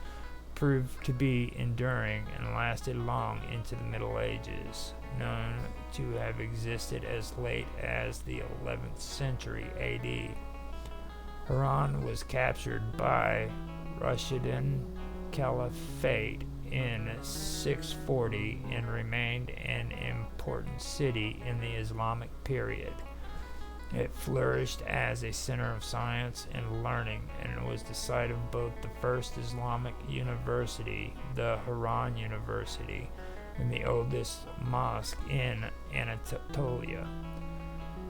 proved to be enduring and lasted long into the Middle Ages, known to have existed as late as the 11th century AD. Haran was captured by Rashidun Caliphate in 640 and remained an important city in the Islamic period. It flourished as a center of science and learning, and was the site of both the first Islamic university, the Haran University, and the oldest mosque in Anatolia,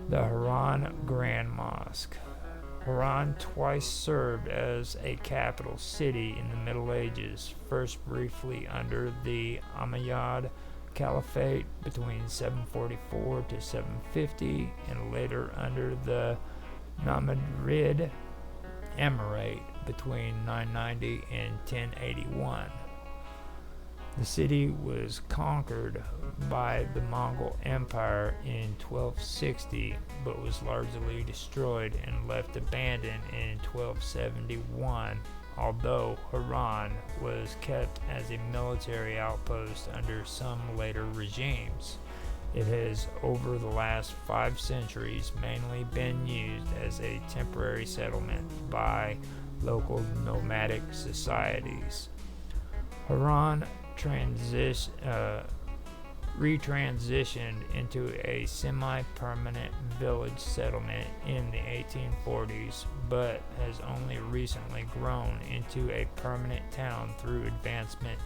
the Haran Grand Mosque. Haran twice served as a capital city in the Middle Ages, first briefly under the Umayyad Caliphate between 744 to 750, and later under the Namirid Emirate between 990 and 1081. The city was conquered by the Mongol Empire in 1260, but was largely destroyed and left abandoned in 1271, although Haran was kept as a military outpost under some later regimes. It has, over the last 5 centuries, mainly been used as a temporary settlement by local nomadic retransitioned into a semi-permanent village settlement in the 1840s, but has only recently grown into a permanent town through advancement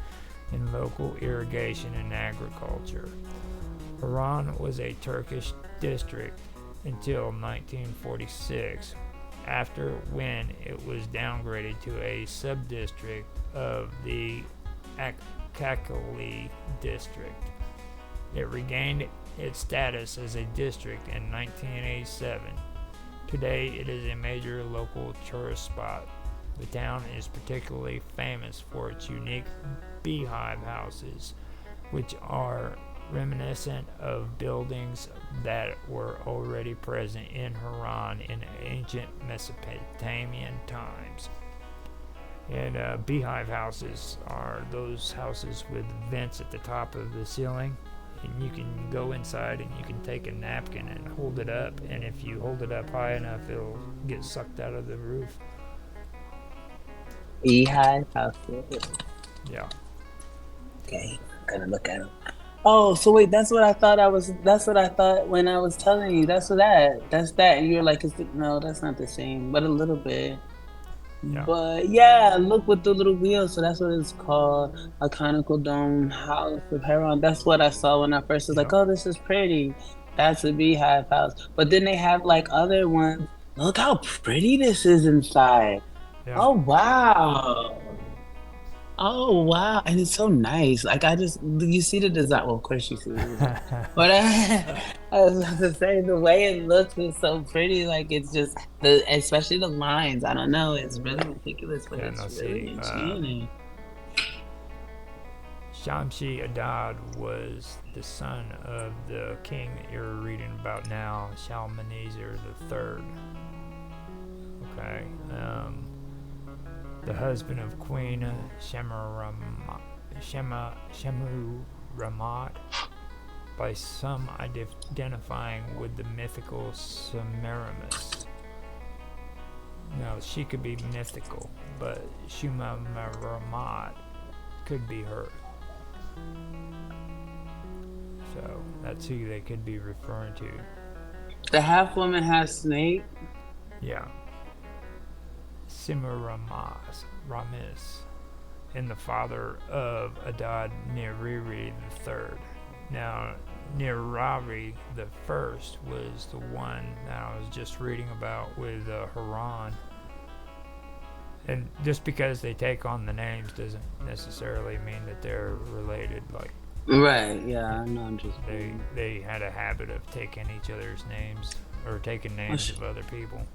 in local irrigation and agriculture. Harran was a Turkish district until 1946, after when it was downgraded to a sub-district of the Akakali district. It regained its status as a district in 1987. Today, it is a major local tourist spot. The town is particularly famous for its unique beehive houses, which are reminiscent of buildings that were already present in Harran in ancient Mesopotamian times. And beehive houses are those houses with vents at the top of the ceiling, and you can go inside and you can take a napkin and hold it up, and if you hold it up high enough, it'll get sucked out of the roof. Beehive house. Yeah. Okay, I'm gonna look at them. Oh, so wait, that's what I thought when I was telling you. That's that. And you're like, no, that's not the same, but a little bit. Yeah. But yeah, look with the little wheels. So that's what it's called, a conical dome house of Heron. That's what I saw when I first was like, oh, this is pretty. That's a beehive house. But then they have like other ones. Look how pretty this is inside. Yeah. Oh wow. Oh wow, and it's so nice. Like you see the design. Well, of course you see the design. But I was about to say the way it looks is so pretty. Like it's just especially the lines. I don't know. It's really meticulous, but it's really enchanting. Shamshi Adad was the son of the king that you're reading about now, Shalmaneser III. Okay. The husband of Queen Shemuramat, by some identifying with the mythical Semiramis. Now, she could be mythical, but Shemuramat could be her. So, that's who they could be referring to. The half woman has snake? Yeah. Semiramis, and the father of Adad Nirari III. Now, Nirari the first was the one that I was just reading about with Harran. And just because they take on the names doesn't necessarily mean that they're related. Like, right? Yeah, I know. I'm just they had a habit of taking each other's names or taking names of other people.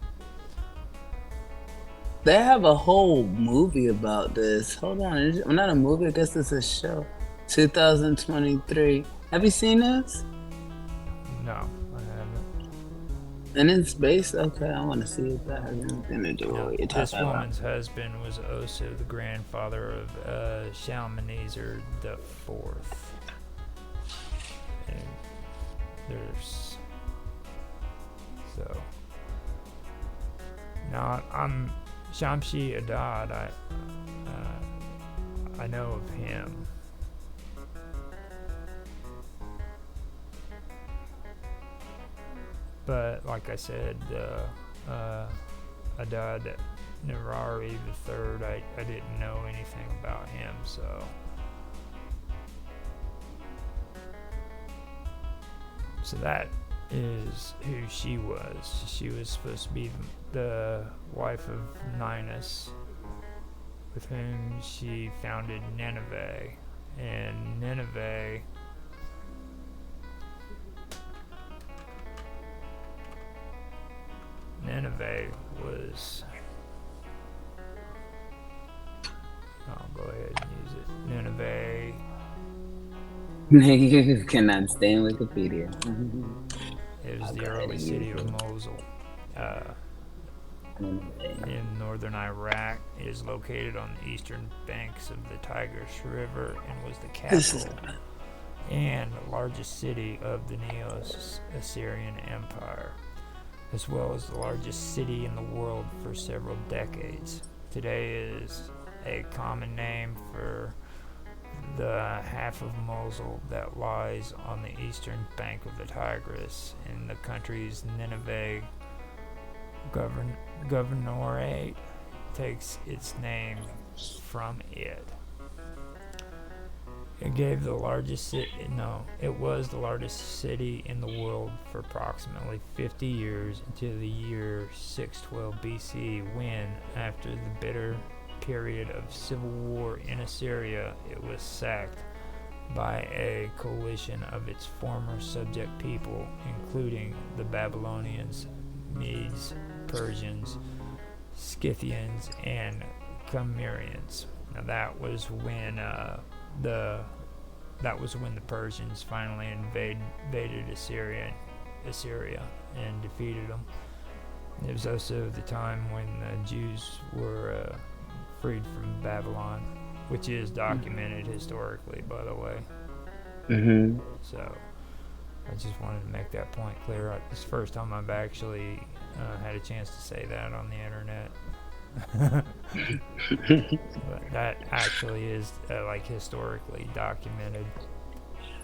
They have a whole movie about this. Hold on, not a movie. I guess it's a show. 2023. Have you seen this? No, I haven't. And it's based. Okay, I want to see if that has anything to do with what you're talking This about. woman's husband was also the grandfather of Shalmaneser IV. And there's so now I'm Shamshi Adad. I know of him. But like I said, Adad Nirari III, I didn't know anything about him, so that is who she was. She was supposed to be the wife of Ninus, with whom she founded Nineveh, and Nineveh was, I'll go ahead and use it. Nineveh. You cannot stay in Wikipedia. It was the early city of Mosul. In northern Iraq. It is located on the eastern banks of the Tigris River and was the capital and largest city of the Neo-Assyrian Empire, as well as the largest city in the world for several decades. Today is a common name for the half of Mosul that lies on the eastern bank of the Tigris in the country's Nineveh governorate takes its name from it. It was the largest city in the world for approximately 50 years until the year 612 BC when, after the bitter period of civil war in Assyria, it was sacked by a coalition of its former subject people, including the Babylonians, Medes, Persians, Scythians, and Cimmerians. Now that was when the Persians finally invaded Assyria and defeated them. It was also the time when the Jews were freed from Babylon, which is documented historically, by the way. Mm-hmm. So I just wanted to make that point clear. It's the first time I've actually had a chance to say that on the internet. But that actually is like historically documented.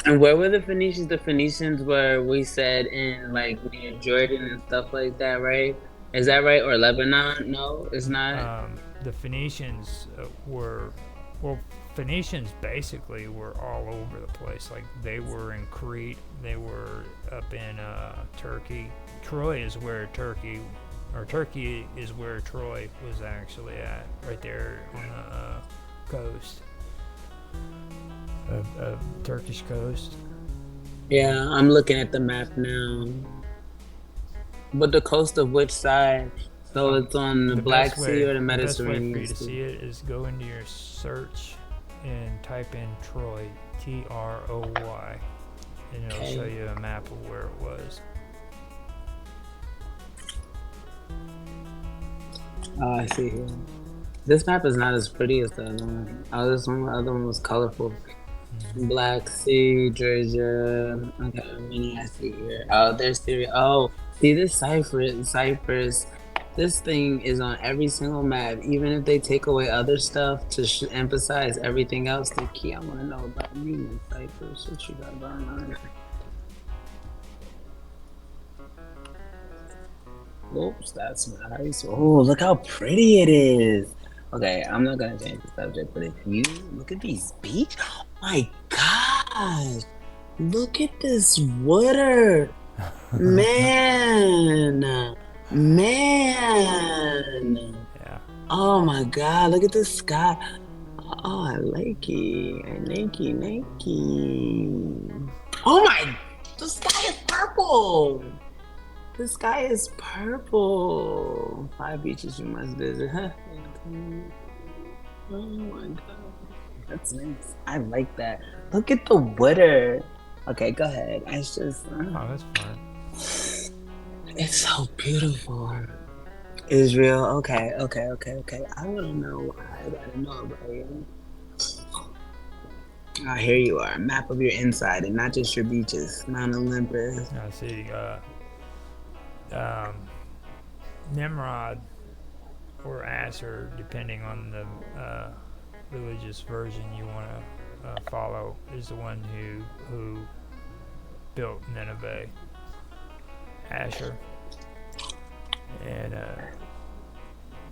And where were the Phoenicians? The Phoenicians were, we said, in like near Jordan and stuff like that, right? Is that right? Or Lebanon? No, it's not. The Phoenicians Phoenicians basically were all over the place. Like they were in Crete, they were up in Turkey. Troy is where Turkey is where Troy was actually at, right there on the coast of Turkish coast. Yeah, I'm looking at the map now. But the coast of which side? So it's on the Black Sea or the Mediterranean? The best way for you to see it is go into your search and type in Troy, Troy, and it'll show you a map of where it was. Oh, I see here. This map is not as pretty as the other one. The other one was colorful. Mm-hmm. Black Sea, Georgia. Okay, many I see here. Oh, there's Syria. Oh, see this Cyprus. This thing is on every single map. Even if they take away other stuff to emphasize everything else, the key I want to know about you in Cyprus. What you got going on? Oops, that's nice. Oh, look how pretty it is. Okay, I'm not gonna change the subject, but if you look at these beach, oh my gosh, look at this water, man. Yeah. Oh my God, look at the sky. Oh, I like it. Oh my, the sky is purple. The sky is purple. 5 beaches you must visit. Huh? Oh my God. That's nice. I like that. Look at the water. Okay, go ahead. It's just... Oh, that's fine. It's so beautiful. Israel. Okay. I want to know why. I gotta know about you. Oh, here you are. A map of your inside and not just your beaches. Mount Olympus. I see. Nimrod or Asher, depending on the religious version you want to follow, is the one who built Nineveh. Asher. And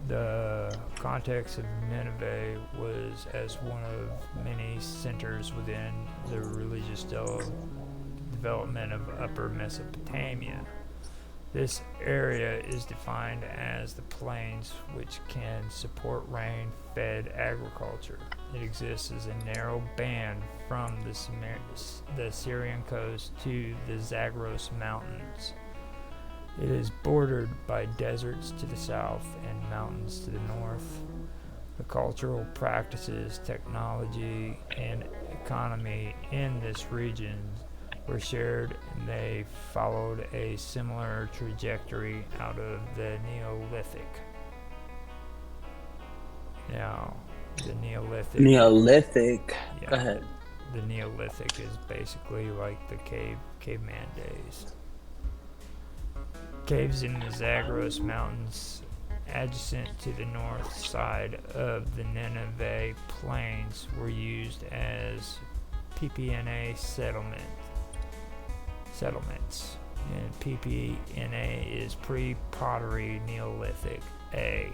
the context of Nineveh was as one of many centers within the religious development of Upper Mesopotamia. This area is defined as the plains which can support rain-fed agriculture. It exists as a narrow band from the Syrian coast to the Zagros Mountains. It is bordered by deserts to the south and mountains to the north. The cultural practices, technology, and economy in this region were shared, and they followed a similar trajectory out of the Neolithic. Now, the Neolithic. Yeah, go ahead. The Neolithic is basically like the caveman days. Caves in the Zagros Mountains adjacent to the north side of the Nineveh Plains were used as PPNA settlements. And PPNA is pre-pottery Neolithic A,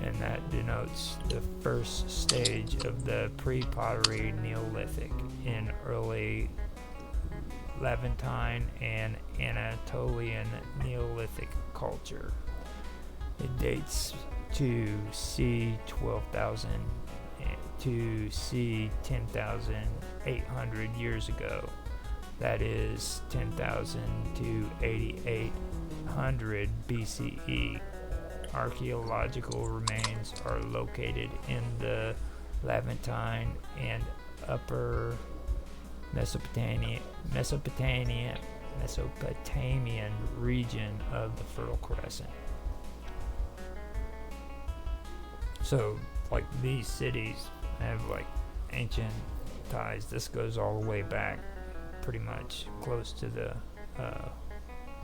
and that denotes the first stage of the pre-pottery Neolithic in early Levantine and Anatolian Neolithic culture. It dates to c. 12,000 to c. 10,800 years ago. That is 10,000 to 8,800 BCE. Archaeological remains are located in the Levantine and Upper Mesopotamian region of the Fertile Crescent. So, like, these cities have like ancient ties. This goes all the way back, pretty much close to the.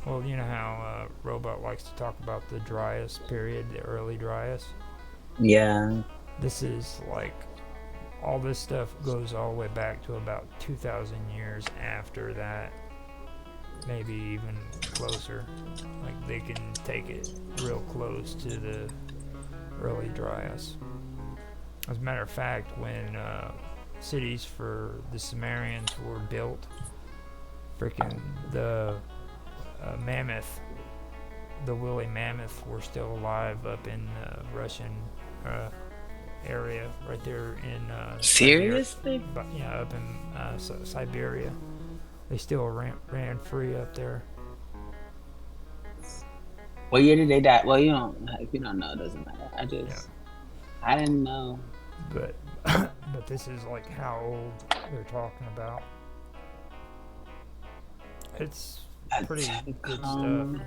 Well, you know how Robot likes to talk about the Dryas period, the early Dryas. Yeah. This is like all this stuff goes all the way back to about 2,000 years after that, maybe even closer. Like they can take it real close to the early Dryas. As a matter of fact, when cities for the Sumerians were built, freaking the mammoth, the woolly mammoth, were still alive up in the Russian area right there in seriously? But yeah, up in Siberia. They still ran free up there. What year did they die? Well, if you don't know, it doesn't matter. I didn't know. But but this is like how old they're talking about. It's pretty good stuff.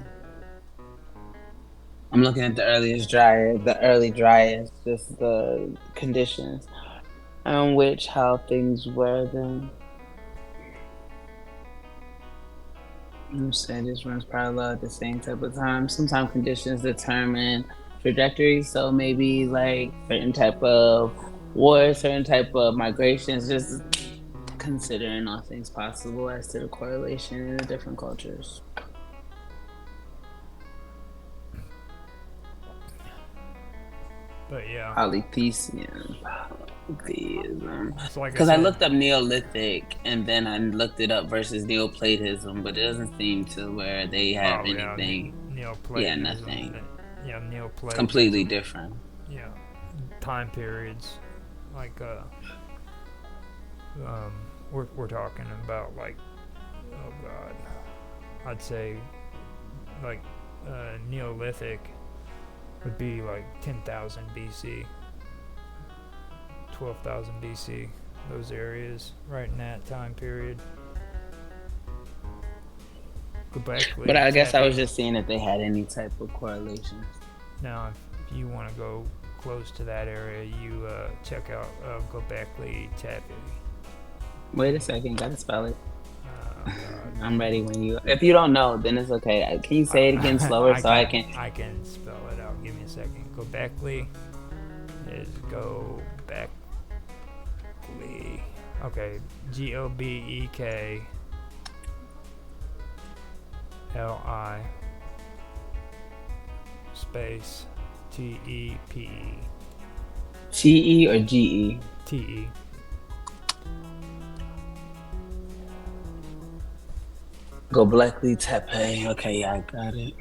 I'm looking at the early Dryas, just the conditions on which how things were then. I'm saying this runs parallel at the same type of time. Sometimes conditions determine trajectories, so maybe like certain type of war, certain type of migrations, just considering all things possible as to the correlation in the different cultures. But yeah, polytheism. Like because I looked up Neolithic and then I looked it up versus Neoplatism, but it doesn't seem to where they have anything. Neoplatism. Yeah, nothing. Yeah, Neoplatism. Completely different. Yeah, time periods like we're talking about like, oh god, I'd say like Neolithic would be like 10,000 BC, 12,000 BC, those areas right in that time period. But I guess I was just seeing if they had any type of correlations. Now, if you want to go close to that area, you check out Göbekli Tepe. Wait a second, gotta spell it. I'm ready when you. If you don't know, then it's okay. Can you say it again slower I can? I can spell it out. Give me a second. Göbekli is Göbekli. Okay, Gobekli space Tepe. TE or GE? TE. Göbekli Tepe. Okay, yeah, I got it.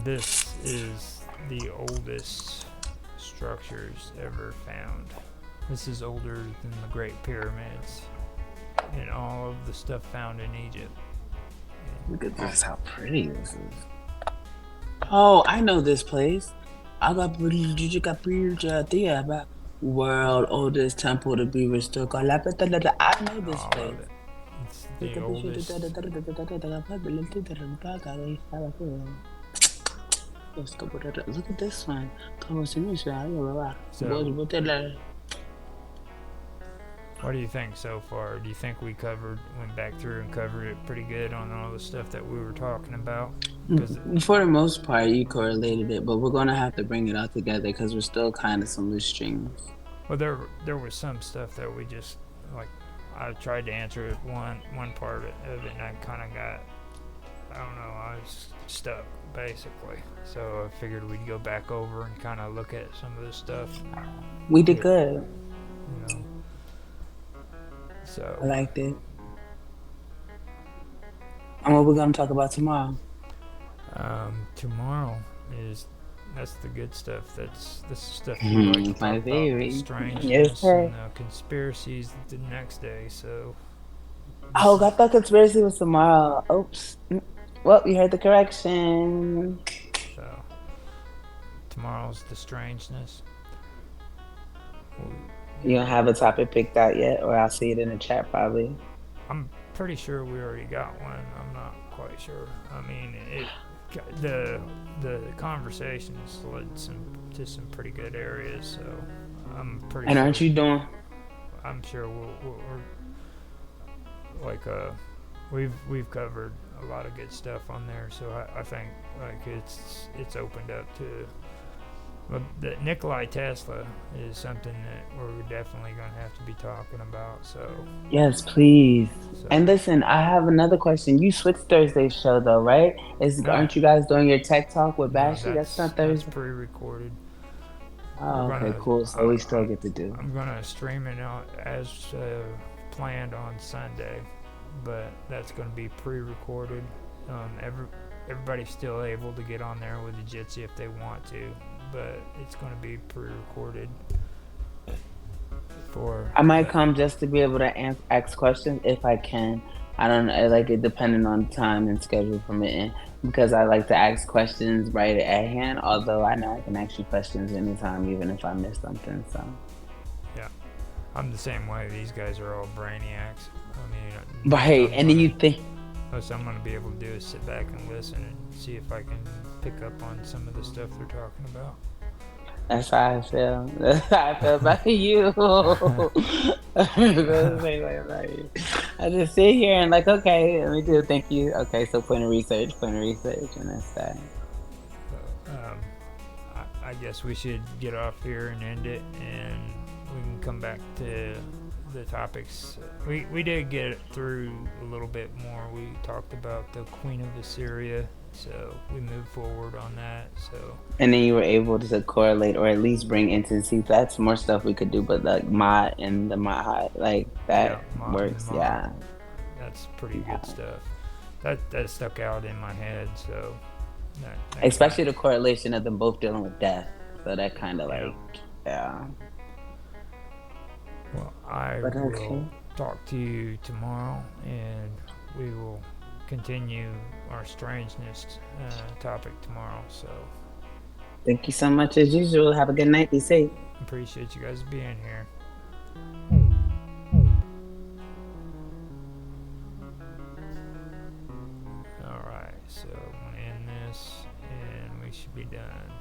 This is the oldest structures ever found. This is older than the Great Pyramids and all of the stuff found in Egypt. Look at this, how pretty this is. Oh, I know this place. World oldest temple to be restored. I know this place. It's the oldest. Look at this one. So, what do you think so far? Do you think we went back through and covered it pretty good on all the stuff that we were talking about? Because For the most part, you correlated it, but we're gonna have to bring it all together because we're still kind of some loose strings. well, there was some stuff that we just like. I tried to answer one part of it, and I kind of got, I don't know, I was stuck basically. So I figured we'd go back over and kind of look at some of this stuff. We did Yeah, good. you know. I So liked it. And what we're gonna talk about tomorrow? tomorrow is that's the good stuff. That's the stuff you like to My talk about. The favorite. Yes, strangeness sir. and the conspiracies the next day. So this Oh, is I thought conspiracy was tomorrow. Oops. Well, you heard the correction. so tomorrow's the strangeness. You don't have a topic picked out yet, or I'll see it in the chat probably. I'm pretty sure we already got one. I'm not quite sure. I mean, the the conversations led to some pretty good areas. So I'm pretty And sure. aren't you doing? I'm sure we're like we've covered a lot of good stuff on there. So I think like it's opened up to. Well, the Nikolai Tesla is something that we're definitely going to have to be talking about. Yes, please. So And listen, I have another question. You switched Thursday's show though, right? Is no, aren't you guys doing your tech talk with no, Bashy? That's not that's Thursday. pre-recorded. We're Oh, okay, gonna, cool. So we still get to do. I'm gonna stream it out as planned on Sunday, but that's gonna be pre-recorded. Everybody's still able to get on there with the Jitsi if they want to, but it's gonna be pre-recorded for. I might come just to be able to ask questions if I can. I don't know, I like it depending on time and schedule permitting because I like to ask questions right at hand. Although I know I can ask you questions anytime, even if I miss something. So, Yeah, I'm the same way. These guys are all brainiacs. I mean, but hey, and then you think most I'm gonna be able to do is sit back and listen and see if I can pick up on some of the stuff they're talking about. that's how I feel. That's how I feel about you. That's about you. I just sit here and like, okay, let me do. Thank you. Okay, so point of research, and that's that. So, I guess we should get off here and end it, and we can come back to the topics. We did get through a little bit more. We talked about the Queen of Assyria, so we moved forward on that. So And then you were able to correlate or at least bring intimacy. That's more stuff we could do, but like Ma and the Mahat, like yeah, that Ma and works. Ma, Yeah. that's pretty Yeah. good stuff. That stuck out in my head. So that Especially the correlation of them both dealing with death. So that kind of yeah. like, yeah. Well, I But will okay. talk to you tomorrow, and we will continue our strangeness topic tomorrow. So Thank you so much as usual. Have a good night. Be safe. appreciate you guys being here. All right, so I'm gonna end this, and we should be done.